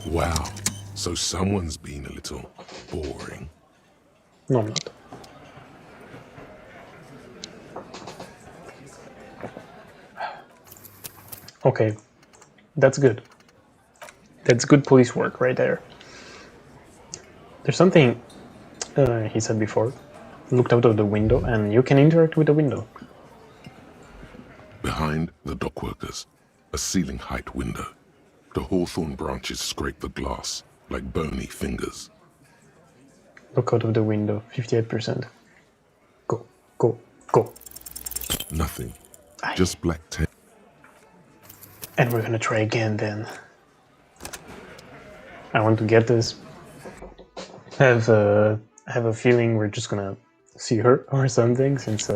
Wow, so someone's been a little boring.
No, I'm not. Okay. That's good. That's good police work right there. There's something he said before. Looked out of the window and you can interact with the window.
Behind the dockworkers, a ceiling-height window. The hawthorn branches scrape the glass like bony fingers.
Look out of the window. 58%. Go, go, go.
Nothing, just black tape.
And we're gonna try again then. I want to get this. I have a feeling we're just gonna see her or something, since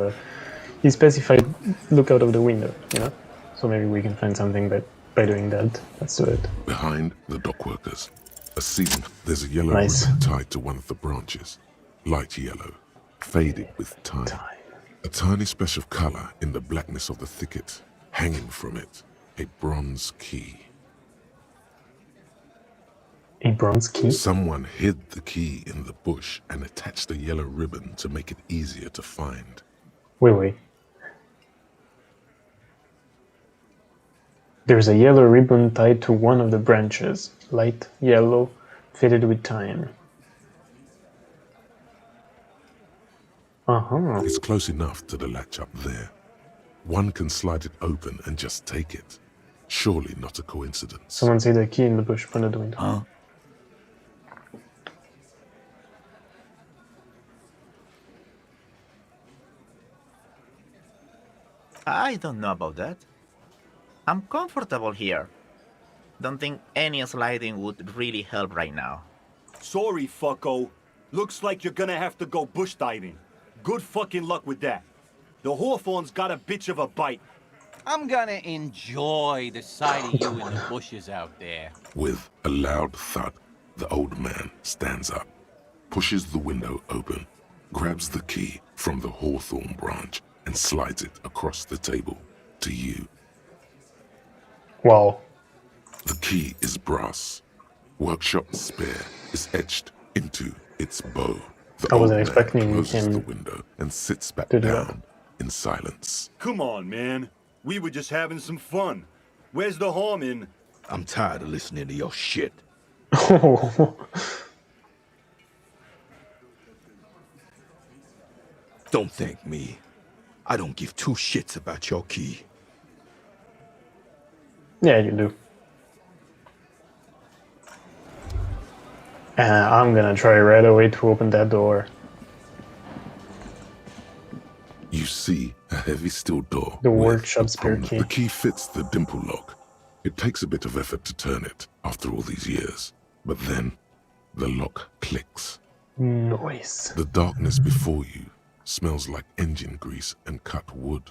he specified look out of the window, you know? So maybe we can find something by doing that. Let's do it.
Behind the dockworkers, a ceiling. There's a yellow
Nice.
ribbon tied to one of the branches. Light yellow, faded with time. A tiny splash of color in the blackness of the thicket. Hanging from it, a bronze key.
A bronze key?
Someone hid the key in the bush and attached a yellow ribbon to make it easier to find.
Wait. There's a yellow ribbon tied to one of the branches. Light yellow, faded with time. Uh-huh.
It's close enough to the latch up there. One can slide it open and just take it. Surely not a coincidence.
Someone see the key in the bush, point at the window.
Huh?
I don't know about that. I'm comfortable here. Don't think any sliding would really help right now.
Sorry, fucko. Looks like you're gonna have to go bush diving. Good fucking luck with that. The hawthorn's got a bitch of a bite.
I'm gonna enjoy the sight of you in the bushes out there.
With a loud thud, the old man stands up, pushes the window open, grabs the key from the hawthorn branch, and slides it across the table to you.
Wow.
The key is brass. Workshop spear is etched into its bow. The
I wasn't
old man
expecting
closes
him
the window and sits back
to do that.
down in silence.
Come on, man. We were just having some fun. Where's the harm in...
I'm tired of listening to your shit. Don't thank me. I don't give two shits about your key.
Yeah, you do. I'm gonna try right away to open that door.
You see a heavy steel door
The
with
workshop
a
spare
prominent...
key.
The key fits the dimple lock. It takes a bit of effort to turn it after all these years, but then the lock clicks.
Noise.
The darkness before you smells like engine grease and cut wood.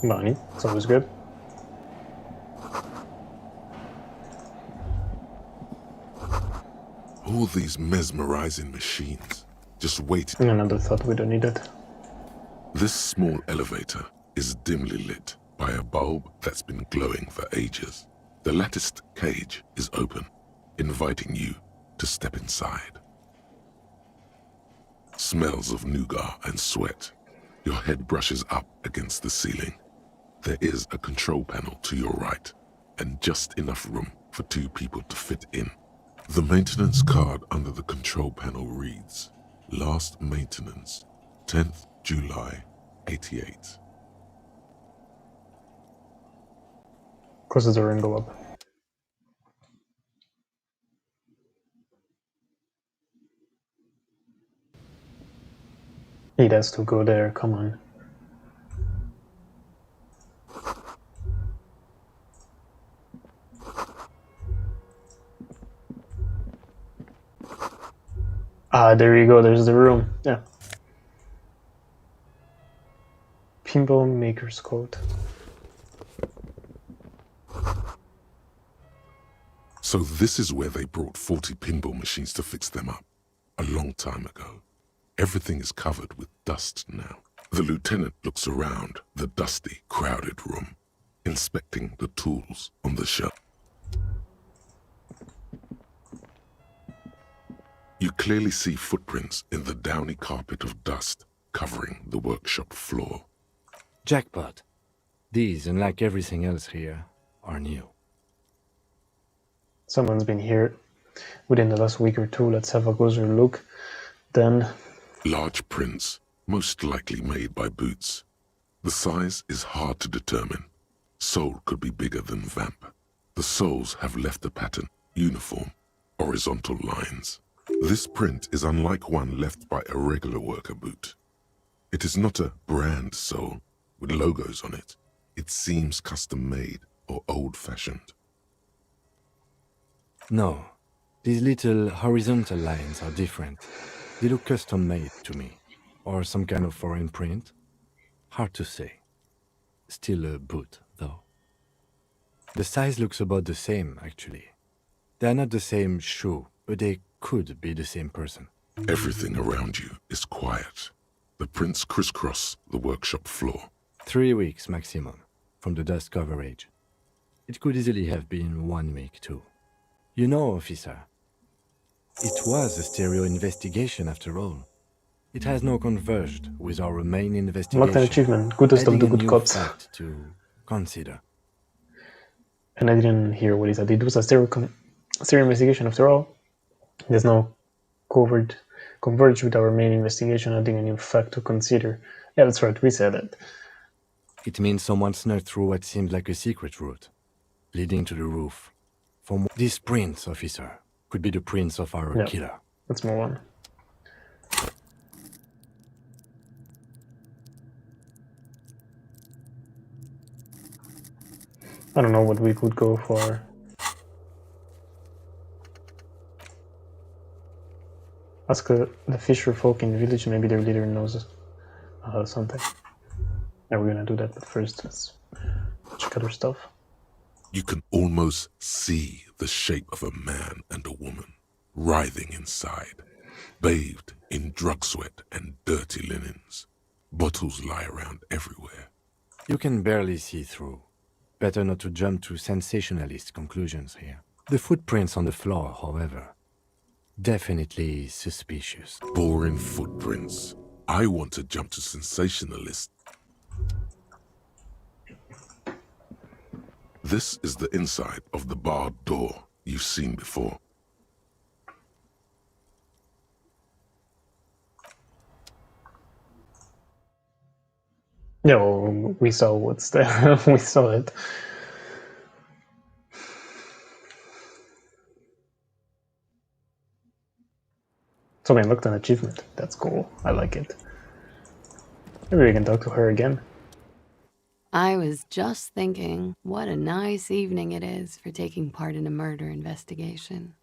Money, it's always good.
All these mesmerizing machines just waiting.
Another thought, we don't need it.
This small elevator is dimly lit by a bulb that's been glowing for ages. The latticed cage is open, inviting you to step inside. Smells of nougat and sweat. Your head brushes up against the ceiling. There is a control panel to your right, and just enough room for 2 people to fit in. The maintenance card under the control panel reads, Last maintenance, 10th July, 88.
Close the door and go up. He has to go there, come on. Ah, there you go, there's the room. Yeah. Pinball Maker's Code.
So this is where they brought 40 pinball machines to fix them up, a long time ago. Everything is covered with dust now. The lieutenant looks around the dusty, crowded room, inspecting the tools on the shelf. You clearly see footprints in the downy carpet of dust covering the workshop floor.
Jackpot. These, unlike everything else here, are new.
Someone's been here within the last week or 2. Let's have a closer look. Then...
Large prints, most likely made by Boots. The size is hard to determine. Sole could be bigger than Vamp. The soles have left a pattern, uniform, horizontal lines. This print is unlike one left by a regular worker boot. It is not a brand sole with logos on it. It seems custom-made or old-fashioned.
No, these little horizontal lines are different. They look custom-made to me. Or some kind of foreign print. Hard to say. Still a boot, though. The size looks about the same, actually. They are not the same shoe, but they could be the same person.
Everything around you is quiet. The prints crisscross the workshop floor.
3 weeks maximum, from the dust coverage. It could easily have been 1 week, too. You know, officer, it was a stereo investigation after all. It has now converged with our main investigation.
Unlocked an achievement, goodest of the good cops.
Fact to consider.
And I didn't hear what he said. It was a stereo investigation after all. There's no converge with our main investigation, adding a new fact to consider. Yeah, that's right, we said it.
It means someone snuck through what seemed like a secret route, leading to the roof. From this prince, officer, could be the prince of our killer.
Let's move on. I don't know what we could go for. Ask the fisher folk in the village, maybe their leader knows something. Yeah, we're gonna do that, but first let's check other stuff.
You can almost see the shape of a man and a woman writhing inside, bathed in drug sweat and dirty linens. Bottles lie around everywhere.
You can barely see through. Better not to jump to sensationalist conclusions here. The footprints on the floor, however, definitely suspicious.
Boring footprints. I want to jump to sensationalist. This is the inside of the barred door you've seen before.
Yeah, well, we saw what's there. We saw it. So we unlocked an achievement. That's cool. I like it. Maybe we can talk to her again.
I was just thinking, what a nice evening it is for taking part in a murder investigation.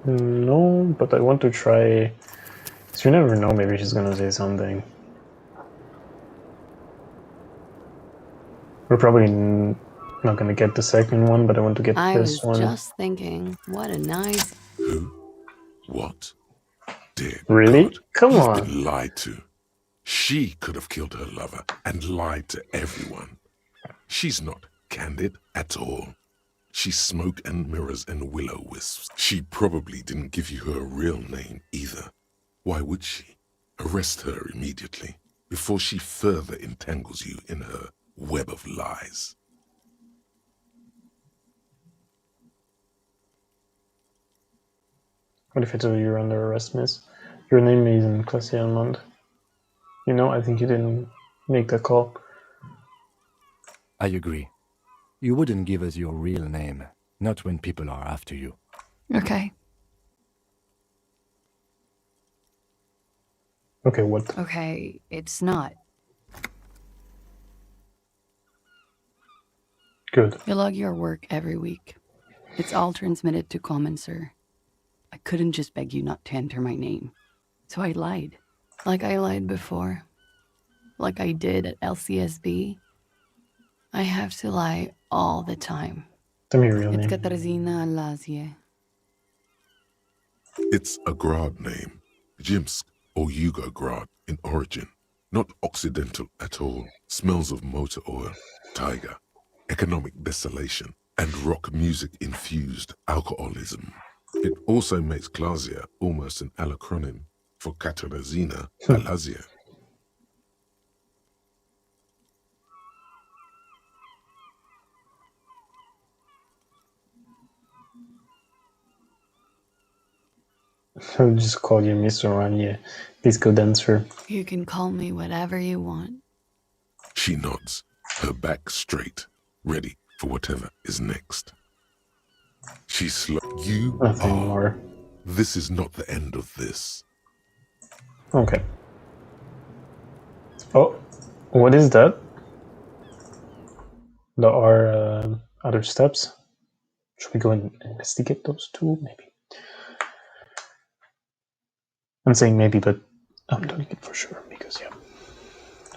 No, but I want to try. So you never know, maybe she's gonna say something. We're probably not gonna get the second one, but I want to get
I
this
was
one.
just thinking, what a nice...
Who? What? Dear
Really?
God,
Come
you've
on.
been lied to. She could have killed her lover and lied to everyone. She's not candid at all. She's smoke and mirrors and will-o-wisps. She probably didn't give you her real name either. Why would she? Arrest her immediately before she further entangles you in her web of lies.
What if I tell you you're under arrest, miss? Your name isn't Classy Almond. You know, I think you didn't make that call.
I agree. You wouldn't give us your real name, not when people are after you.
Okay.
Okay, what?
Okay, it's not.
Good.
You log your work every week. It's all transmitted to Common, sir. I couldn't just beg you not to enter my name. So I lied. Like I lied before. Like I did at LCSB. I have to lie all the time.
Tell me your real
It's
name.
Katarzyna Lazie.
It's a Grad name, Jimsk or Yugo-Grad in origin. Not Occidental at all. Smells of motor oil, tiger, economic desolation, and rock music-infused alcoholism. It also makes Klasia almost an acronym for Katarzyna Alazia.
I'll just call you Miss Oranje, disco dancer.
You can call me whatever you want.
She nods, her back straight, ready for whatever is next. She's slow. You
Nothing
are.
more.
This is not the end of this.
Okay. Oh, what is that? There are other steps. Should we go and investigate those too? Maybe. I'm saying maybe, but I'm doing it for sure because, yeah,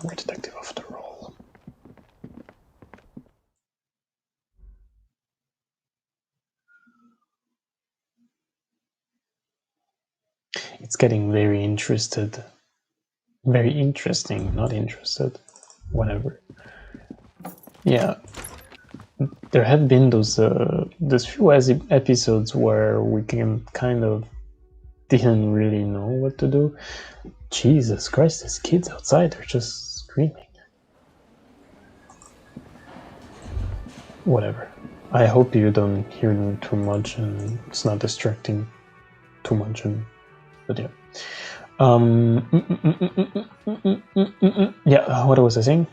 we're a detective after all. It's getting very interested. Very interesting, not interested. Whatever. Yeah. There have been those few episodes where we can kind of didn't really know what to do. Jesus Christ, these kids outside are just screaming. Whatever. I hope you don't hear them too much and it's not distracting too much. But yeah. Yeah, what was I saying?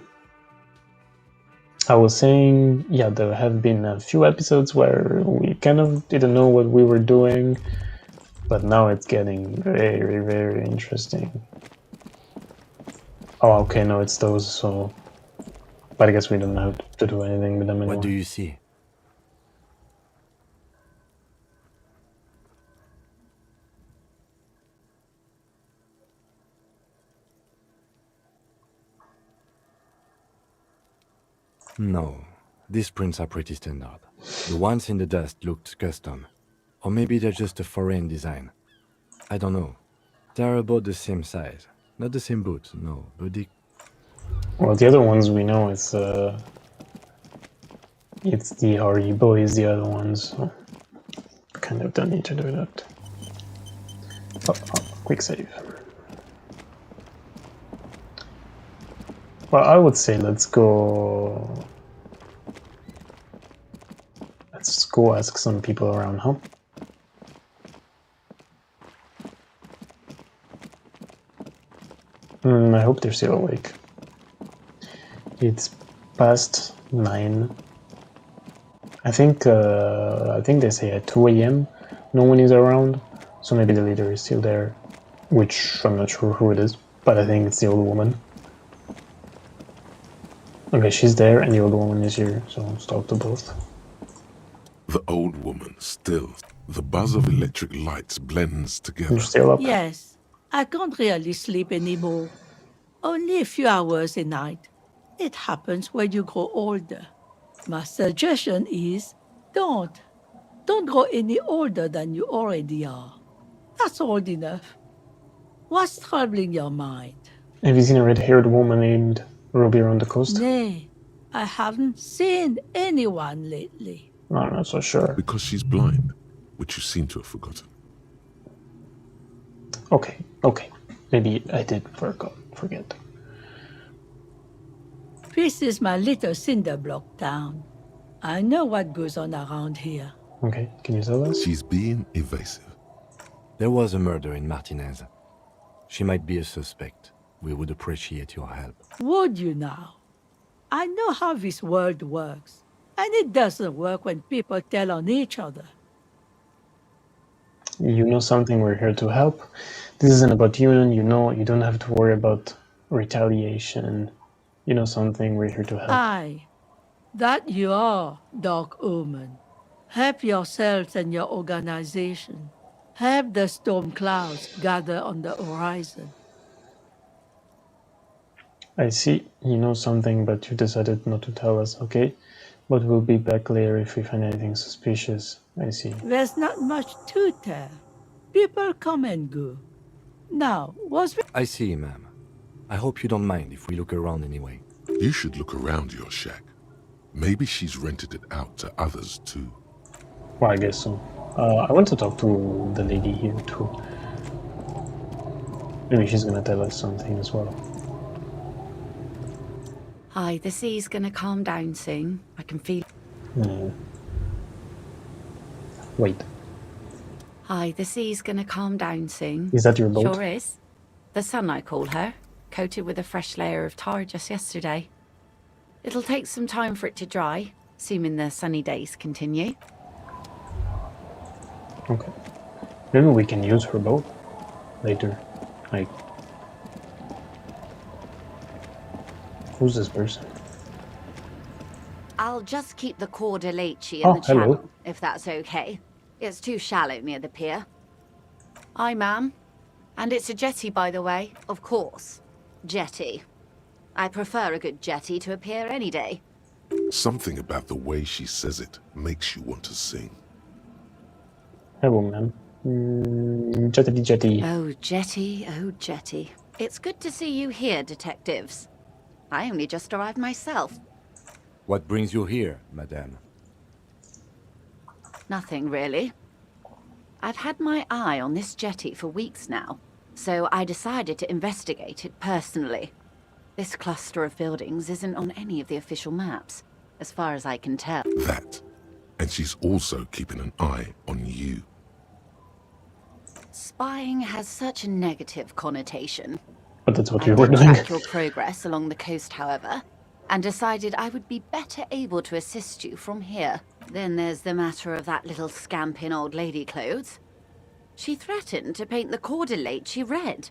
I was saying, yeah, there have been a few episodes where we kind of didn't know what we were doing, but now it's getting very, very interesting. Oh, okay, no, it's those, so... But I guess we don't have to do anything with them anymore.
What do you see? No, these prints are pretty standard. The ones in the dust looked custom. Or maybe they're just a foreign design. I don't know. They're about the same size. Not the same boot, no, but they...
Well, the other ones we know it's the RE boys, the other ones, so kind of don't need to do that. Oh, quick save. Well, I would say let's go ask some people around, huh? I hope they're still awake. It's past 9. I think they say at 2 a.m. no one is around, so maybe the leader is still there, which I'm not sure who it is, but I think it's the old woman. Okay, she's there and the old woman is here, so let's talk to both.
The old woman still. The buzz of electric lights blends together.
You're still up?
Yes, I can't really sleep anymore. Only a few hours a night. It happens when you grow older. My suggestion is don't. Don't grow any older than you already are. That's old enough. What's troubling your mind?
Have you seen a red-haired woman named Ruby around the coast?
Nay, I haven't seen anyone lately.
I'm not so sure.
Because she's blind, which you seem to have forgotten.
Okay. Maybe I did forget.
This is my little cinder block town. I know what goes on around here.
Okay, can you tell us?
She's being evasive.
There was a murder in Martinez. She might be a suspect. We would appreciate your help.
Would you now? I know how this world works, and it doesn't work when people tell on each other.
You know something, we're here to help. This isn't about Union, you know, you don't have to worry about retaliation. You know something, we're here to help.
Aye, that you are, Dark Omen. Help yourselves and your organization. Help the storm clouds gather on the horizon.
I see, you know something, but you decided not to tell us, okay? But we'll be back later if we find anything suspicious. I see.
There's not much to tell. People come and go. Now,
I see, ma'am. I hope you don't mind if we look around anyway.
You should look around your shack. Maybe she's rented it out to others too.
Well, I guess so. I want to talk to the lady here too. Maybe she's gonna tell us something as well.
Hi, the sea's gonna calm down soon. I can feel.
Wait.
Hi, the sea's gonna calm down soon.
Is that your boat?
Sure is. The sun, I call her, coated with a fresh layer of tar just yesterday. It'll take some time for it to dry, assuming the sunny days continue.
Okay. Maybe we can use her boat later. Like, who's this person?
I'll just keep the Corda Leche in the channel, if that's okay. It's too shallow near the pier. Aye, ma'am. And it's a jetty, by the way, of course. Jetty. I prefer a good jetty to a pier any day.
Something about the way she says it makes you want to sing.
Hello, ma'am. Jetty.
Oh, jetty, oh, jetty. It's good to see you here, detectives. I only just arrived myself.
What brings you here, madame?
Nothing, really. I've had my eye on this jetty for weeks now, so I decided to investigate it personally. This cluster of buildings isn't on any of the official maps, as far as I can tell.
That. And she's also keeping an eye on you.
Spying has such a negative connotation.
But that's what
I
you were
did
doing.
track your progress along the coast, however, and decided I would be better able to assist you from here. Then there's the matter of that little scamp in old lady clothes. She threatened to paint the Corda Leche red.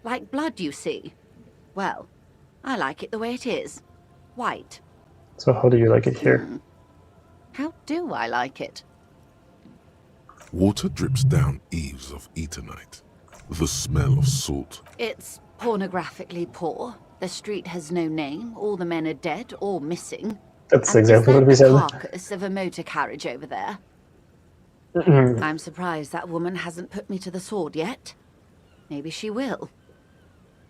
Like blood, you see. Well, I like it the way it is. White.
So how do you like it here?
How do I like it?
Water drips down eaves of Eternite. The smell of salt.
It's pornographically poor. The street has no name. All the men are dead or missing.
That's
and
exactly what we said.
The carcass of a motor carriage over there. I'm surprised that woman hasn't put me to the sword yet. Maybe she will.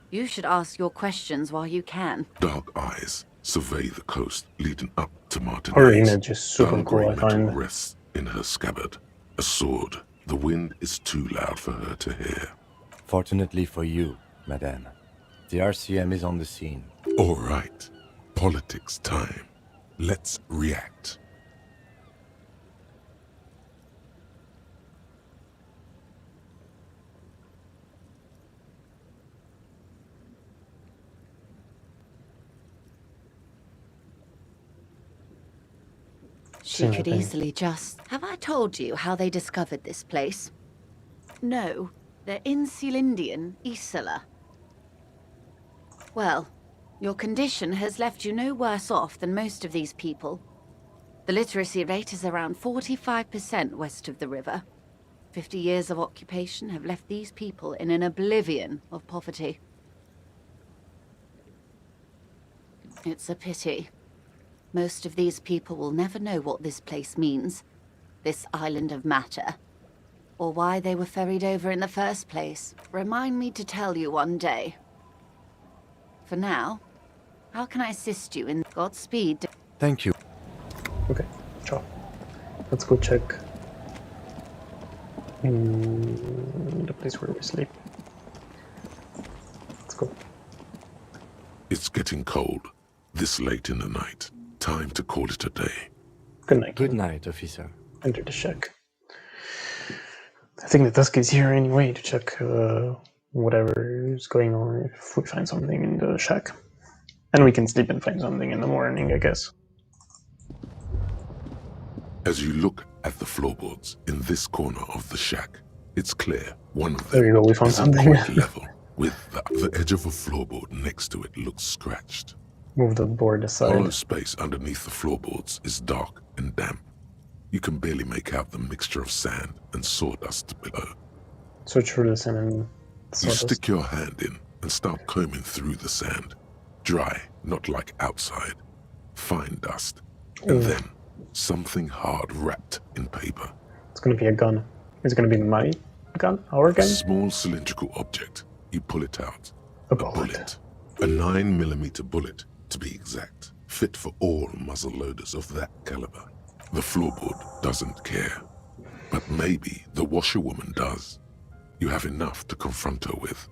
You should ask your questions while you can.
Dark eyes survey the coast leading up to Martinez.
Her image is super
Dull
cool,
grey
I
metal
find.
rests in her scabbard. A sword. The wind is too loud for her to hear.
Fortunately for you, madame, the RCM is on the scene.
All right. Politics time. Let's react.
She
Same
could
thing.
easily just... Have I told you how they discovered this place? No, they're in Sealindian, Isla. Well, your condition has left you no worse off than most of these people. The literacy rate is around 45% west of the river. 50 years of occupation have left these people in an oblivion of poverty. It's a pity. Most of these people will never know what this place means, this island of matter, or why they were ferried over in the first place. Remind me to tell you one day. For now, how can I assist you in Godspeed?
Thank you.
Okay, ciao. Let's go check the place where we sleep. Let's go.
It's getting cold, this late in the night. Time to call it a day.
Good night.
Good night, officer.
Enter the shack. I think the Tusk is here anyway to check whatever is going on if we find something in the shack. And we can sleep and find something in the morning, I guess.
As you look at the floorboards in this corner of the shack, it's clear one of
There
them
you go, we found
isn't
something.
quite level, with the edge of a floorboard next to it looks scratched.
Move the board aside.
Hollow space underneath the floorboards is dark and damp. You can barely make out the mixture of sand and sawdust below.
Search for the sand and
You
sawdust.
stick your hand in and start combing through the sand. Dry, not like outside. Fine dust. And then something hard wrapped in paper.
It's gonna be a gun. Is it gonna be my gun? Our
A
gun?
small cylindrical object. You pull it out.
A bullet.
A 9mm bullet, to be exact. Fit for all muzzle loaders of that caliber. The floorboard doesn't care. But maybe the washerwoman does. You have enough to confront her with.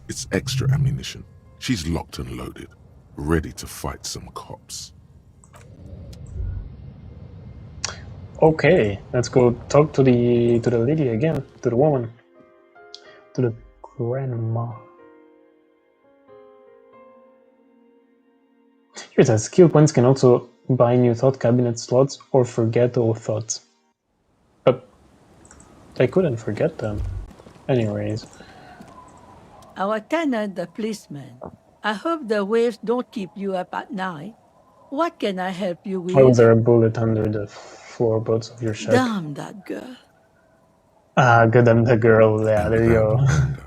It's extra ammunition. She's locked and loaded, ready to fight some cops.
Okay, let's go talk to the lady again, to the woman, to the grandma. Here it says, skill points can also buy new thought cabinet slots or forget old thoughts. But I couldn't forget them. Anyways.
Our tenant, the policeman. I hope the waves don't keep you up at night. What can I help you with?
Why was there a bullet under the floorboards of your shack?
Damn that girl.
Ah, good, I'm the girl. Yeah,
And
there you go.
without anger,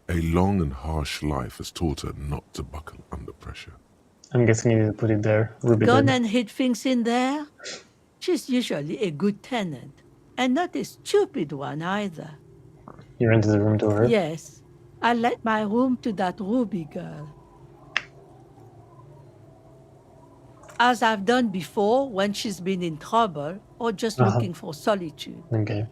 a long and harsh life has taught her not to buckle under pressure.
I'm guessing you need to put it there. Ruby
Gone
did.
and hid things in there? She's usually a good tenant, and not a stupid one either.
You rented the room to her?
Yes, I let my room to that Ruby girl. As I've done before when she's been in trouble or just looking for solitude.
Okay.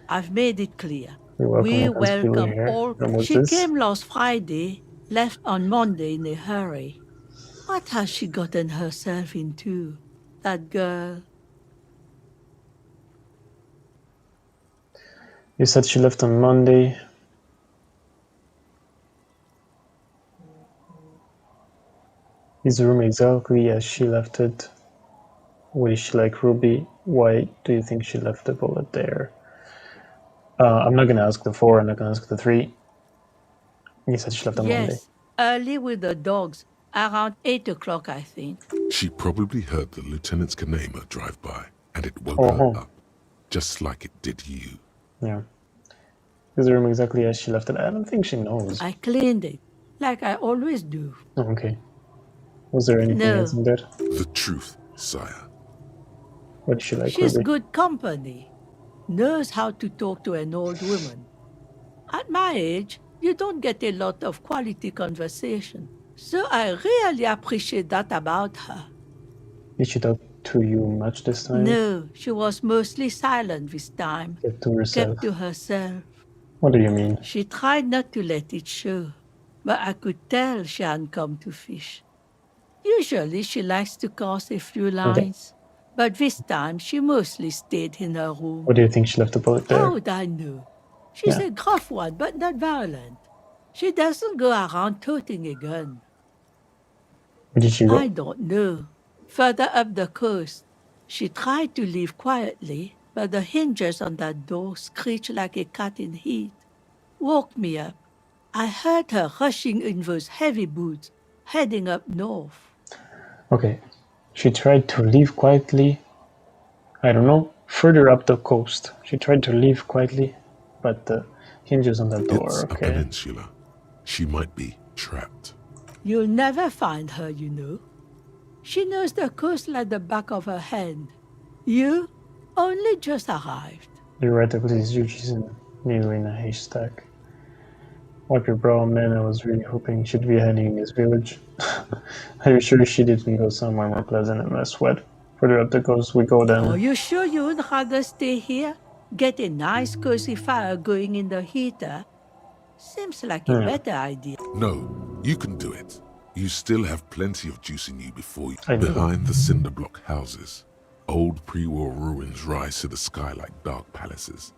I've made it clear.
You're welcome.
We
Let's be
welcome
here.
all.
And what's
She
this?
came last Friday, left on Monday in a hurry. What has she gotten herself into, that girl?
You said she left on Monday. Is the room exactly as she left it? What is she like, Ruby? Why do you think she left the bullet there? I'm not gonna ask the 4, I'm not gonna ask the 3. You said she left on Monday.
Yes, early with the dogs, around 8 o'clock, I think.
She probably heard the lieutenant's Kanema drive by, and it woke
Oh.
her up, just like it did you.
Yeah. Is the room exactly as she left it? I don't think she knows.
I cleaned it, like I always do.
Oh, okay. Was there anything
No.
else in there?
The truth, sire.
What is she like,
She's
Ruby?
good company, knows how to talk to an old woman. At my age, you don't get a lot of quality conversation, so I really appreciate that about her.
Did she talk to you much this time?
No, she was mostly silent this time,
Kept to herself.
kept to herself.
What do you mean?
She tried not to let it show, but I could tell she hadn't come to fish. Usually she likes to cast a few lines, but this time she mostly stayed in her room.
What do you think she left the bullet there?
How would I know? She's
Yeah.
a gruff one, but not violent. She doesn't go around toting a gun.
Where did she go?
I don't know. Further up the coast. She tried to leave quietly, but the hinges on that door screeched like a cat in heat. Woke me up. I heard her rushing in those heavy boots, heading up north.
Okay. She tried to leave quietly. I don't know. Further up the coast. She tried to leave quietly, but the hinges on the door.
It's a
Okay.
peninsula. She might be trapped.
You'll never find her, you know. She knows the coast like the back of her hand. You only just arrived.
Theoretically, Zuchi's needle in a haystack. Wipe your brow, man. I was really hoping she'd be hiding in this village. Are you sure she didn't go somewhere more pleasant and less wet? Further up the coast we go then.
Are you sure you would rather stay here? Get a nice cozy fire going in the heater? Seems like a better idea.
No, you can do it. You still have plenty of juice in you before you.
I do.
Behind the cinder block houses, old pre-war ruins rise to the sky like dark palaces.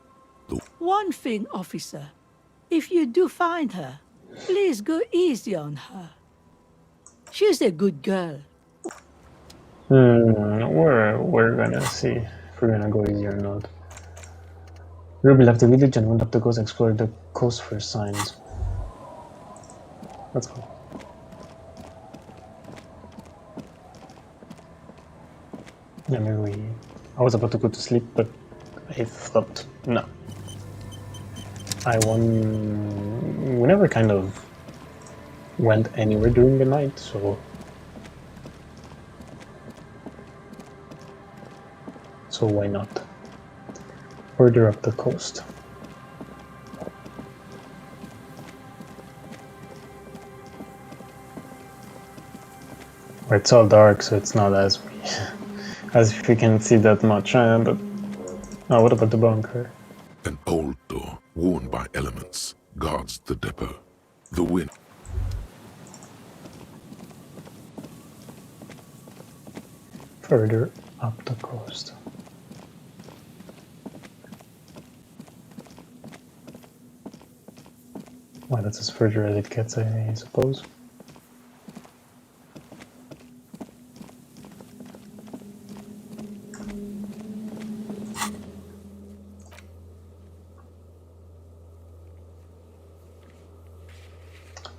One thing, officer. If you do find her, please go easy on her. She's a good girl.
We're gonna see if we're gonna go easy or not. Ruby left the village and went up the coast to explore the coast for signs. Let's go. Yeah, maybe I was about to go to sleep, but I thought, no. We never kind of went anywhere during the night, so why not? Further up the coast. Well, it's all dark, so it's not as if we can see that much, but what about the bunker?
An old door, worn by elements, guards the depot. The wind.
Further up the coast. Well, that's as further as it gets, I suppose.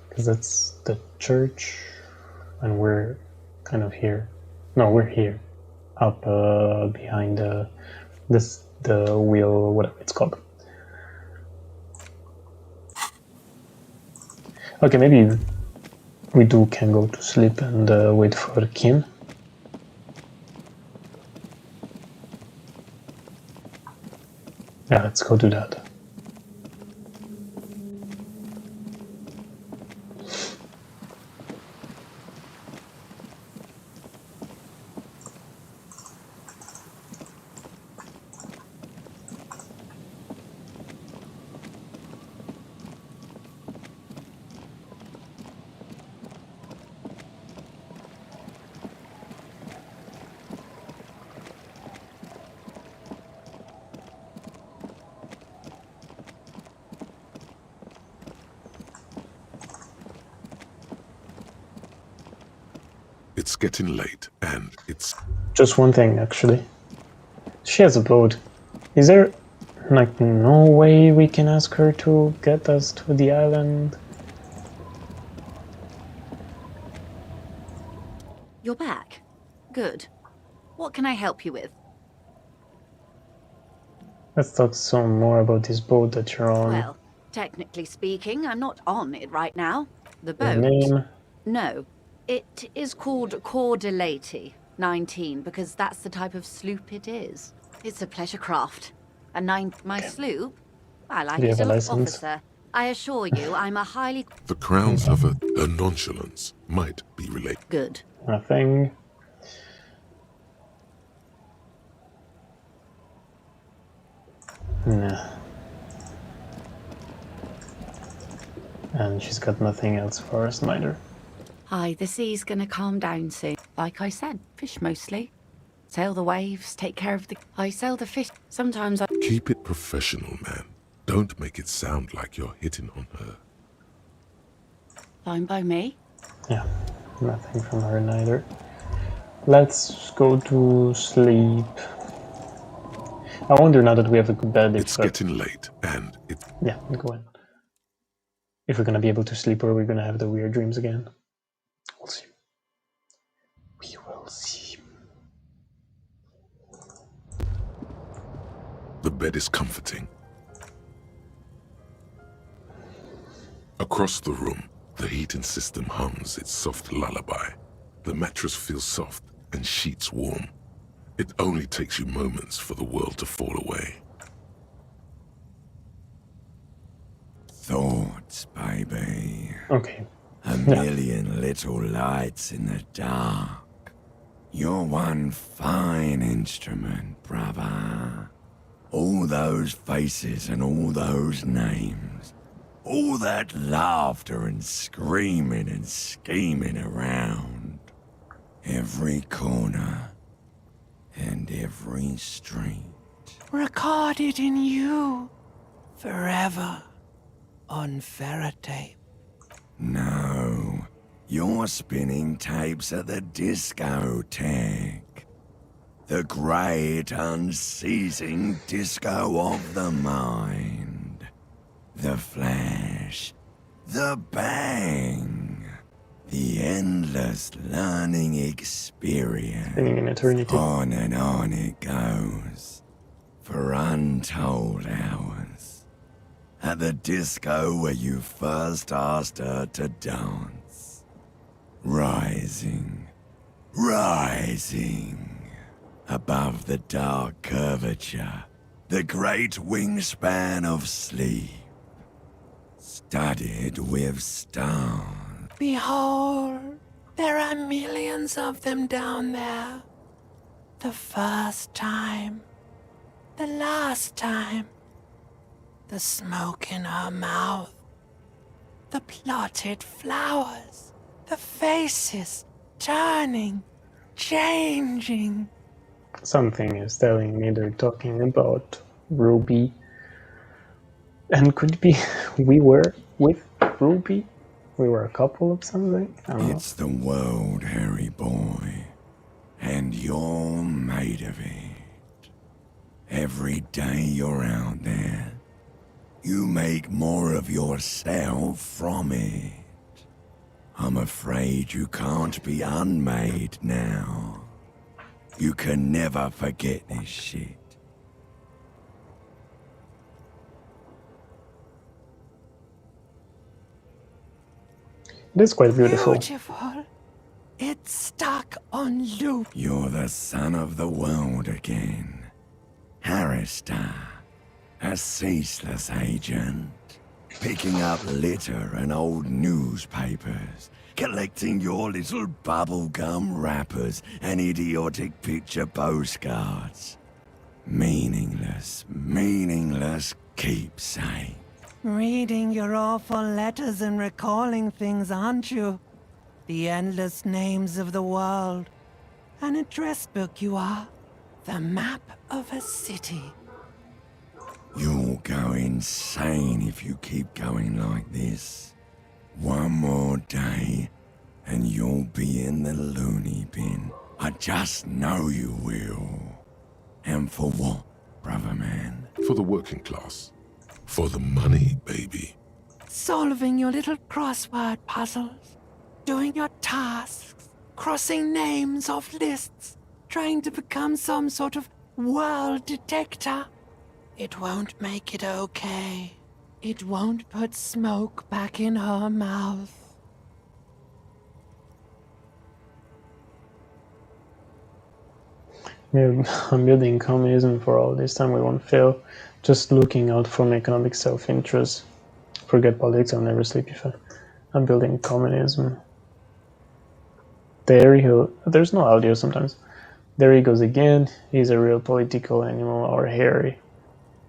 Because that's the church, and we're kind of here. No, we're here, up behind the wheel, whatever it's called. Okay, maybe we can go to sleep and wait for Kim. Yeah, let's go do that.
It's getting late, and it's...
Just one thing, actually. She has a boat. Is there, like, no way we can ask her to get us to the island?
You're back. Good. What can I help you with?
Let's talk some more about this boat that you're on.
Well, technically speaking, I'm not on it right now. The
Your
boat.
name?
No. It is called Cordelati 19 because that's the type of sloop it is. It's a pleasure craft. My sloop? I like
Do you
it
have a
a lot,
license?
officer. I assure you, I'm a highly...
The crowns of her nonchalance might be related.
Good.
Nothing. Nah. And she's got nothing else for us, neither.
Hi, the sea's gonna calm down soon. Like I said, fish mostly. Sail the waves, take care of the... I sell the fish. Sometimes I...
Keep it professional, man. Don't make it sound like you're hitting on her.
Fine by me.
Yeah, nothing from her, neither. Let's go to sleep. I wonder now that we have a good bed if
It's getting late, and it's...
Yeah, go ahead. If we're gonna be able to sleep or we're gonna have the weird dreams again. We'll see. We will see.
The bed is comforting. Across the room, the heating system hums its soft lullaby. The mattress feels soft and sheets warm. It only takes you moments for the world to fall away.
Thoughts, baby.
Okay.
A million little lights in the dark. You're one fine instrument, brother. All those faces and all those names. All that laughter and screaming and scheming around. Every corner and every street. Recorded in you forever on ferrotape. No, you're spinning tapes at the discotheque. The great unceasing disco of the mind. The flash, the bang, the endless learning experience.
Spinning in eternity.
On and on it goes, for untold hours. At the disco where you first asked her to dance. Rising, rising, above the dark curvature, the great wingspan of sleep. Studded with stars. Behold, there are millions of them down there. The first time, the last time. The smoke in her mouth. The plotted flowers. The faces turning, changing.
Something is telling me they're talking about Ruby. And could it be we were with Ruby? We were a couple of something? I don't know.
It's the world, Harry boy. And you're made of it. Every day you're out there, you make more of yourself from it. I'm afraid you can't be unmade now. You can never forget this shit.
It is quite beautiful.
Beautiful. It's stuck on loop. You're the son of the world again. Harrister. A ceaseless agent. Picking up litter and old newspapers. Collecting your little bubblegum wrappers and idiotic picture postcards. Meaningless, meaningless keepsake. Reading your awful letters and recalling things, aren't you? The endless names of the world. An address book you are. The map of a city. You'll go insane if you keep going like this. One more day, and you'll be in the loony bin. I just know you will. And for what, brother man?
For the working class. For the money, baby.
Solving your little crossword puzzles. Doing your tasks. Crossing names off lists. Trying to become some sort of world detector. It won't make it okay. It won't put smoke back in her mouth.
I'm building communism for all this time, we won't fail. Just looking out for my economic self-interest. Forget politics, I'll never sleep if I'm building communism. There he goes. There's no audio sometimes. There he goes again. He's a real political animal, our Harry.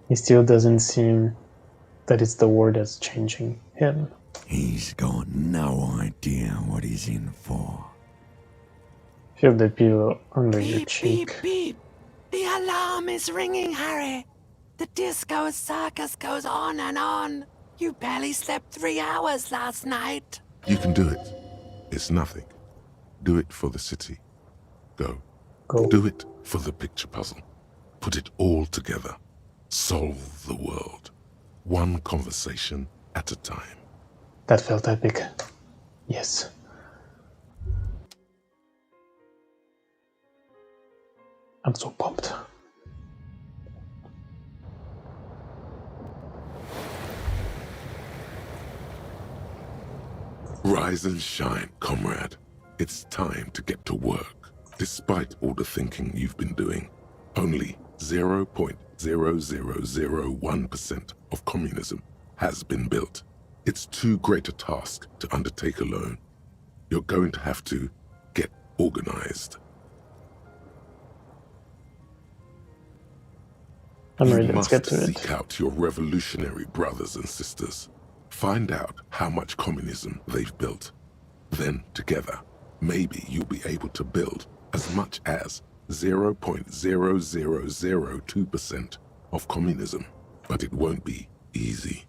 He still doesn't seem that it's the war that's changing him.
He's got no idea what he's in for.
Feel the pillow under your cheek.
Beep, beep. The alarm is ringing, Harry. The disco circus goes on and on. You barely slept 3 hours last night.
You can do it. It's nothing. Do it for the city. Go.
Go.
Do it for the picture puzzle. Put it all together. Solve the world. One conversation at a time.
That felt epic. Yes. I'm so pumped.
Rise and shine, comrade. It's time to get to work. Despite all the thinking you've been doing, only 0.0001% of communism has been built. It's too great a task to undertake alone. You're going to have to get organized.
I'm ready,
You
let's
must
get to
seek
it.
out your revolutionary brothers and sisters. Find out how much communism they've built. Then, together, maybe you'll be able to build as much as 0.0002% of communism. But it won't be easy.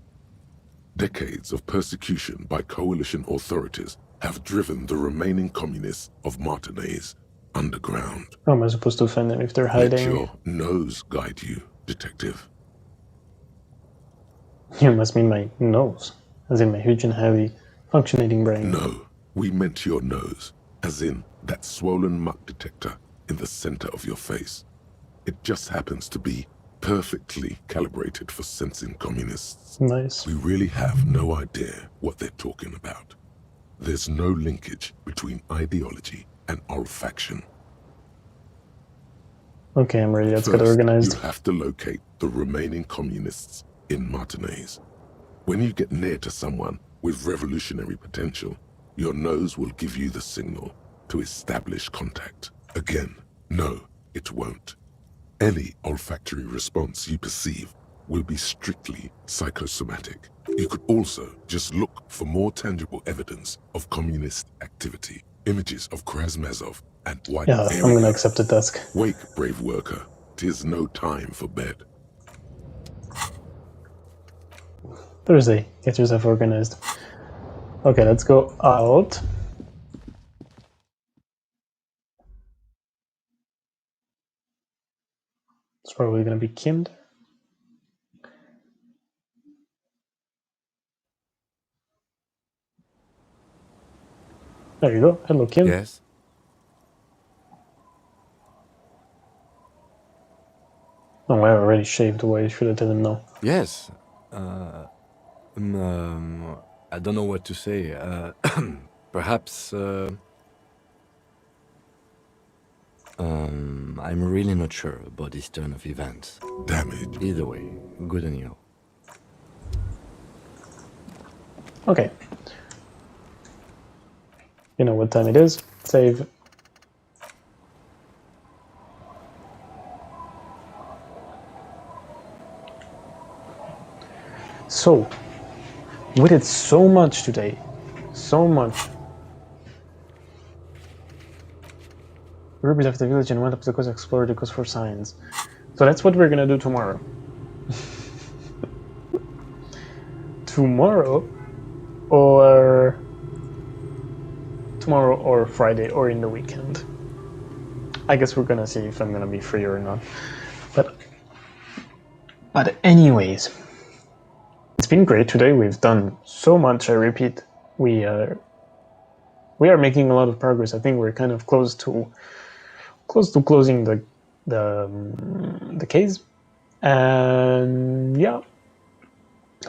Decades of persecution by coalition authorities have driven the remaining communists of Martinaise underground.
How am I supposed to find them if they're
Let
hiding?
your nose guide you, detective.
You must mean my nose, as in my huge and heavy functioning brain.
No, we meant your nose, as in that swollen muck detector in the center of your face. It just happens to be perfectly calibrated for sensing communists.
Nice.
We really have no idea what they're talking about. There's no linkage between ideology and olfaction.
Okay, I'm ready. Let's get
First,
organized.
you have to locate the remaining communists in Martinaise. When you get near to someone with revolutionary potential, your nose will give you the signal to establish contact. Again, no, it won't. Any olfactory response you perceive will be strictly psychosomatic. You could also just look for more tangible evidence of communist activity. Images of Krasmazov and White.
Yeah, I'm gonna accept the task.
Wake, brave worker. 'Tis no time for bed.
Thursday, get yourself organized. Okay, let's go out. It's probably gonna be Kind. There you go. Hello, Kind.
Yes?
Oh, I already shaved away. Should have let him know.
Yes. I don't know what to say. Perhaps... I'm really not sure about this turn of events.
Damage.
Either way, good on you.
Okay. You know what time it is. Save. So, we did so much today. So much. Ruby left the village and went up to the coast to explore the coast for signs. So that's what we're gonna do tomorrow. Tomorrow or Friday or in the weekend. I guess we're gonna see if I'm gonna be free or not. But anyways, it's been great today. We've done so much. I repeat, we are making a lot of progress. I think we're kind of close to closing the case. And yeah,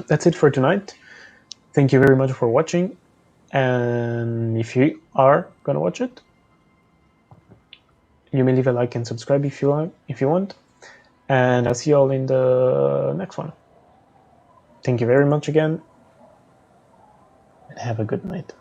that's it for tonight. Thank you very much for watching. And if you are gonna watch it, you may leave a like and subscribe if you want. And I'll see you all in the next one. Thank you very much again, and have a good night.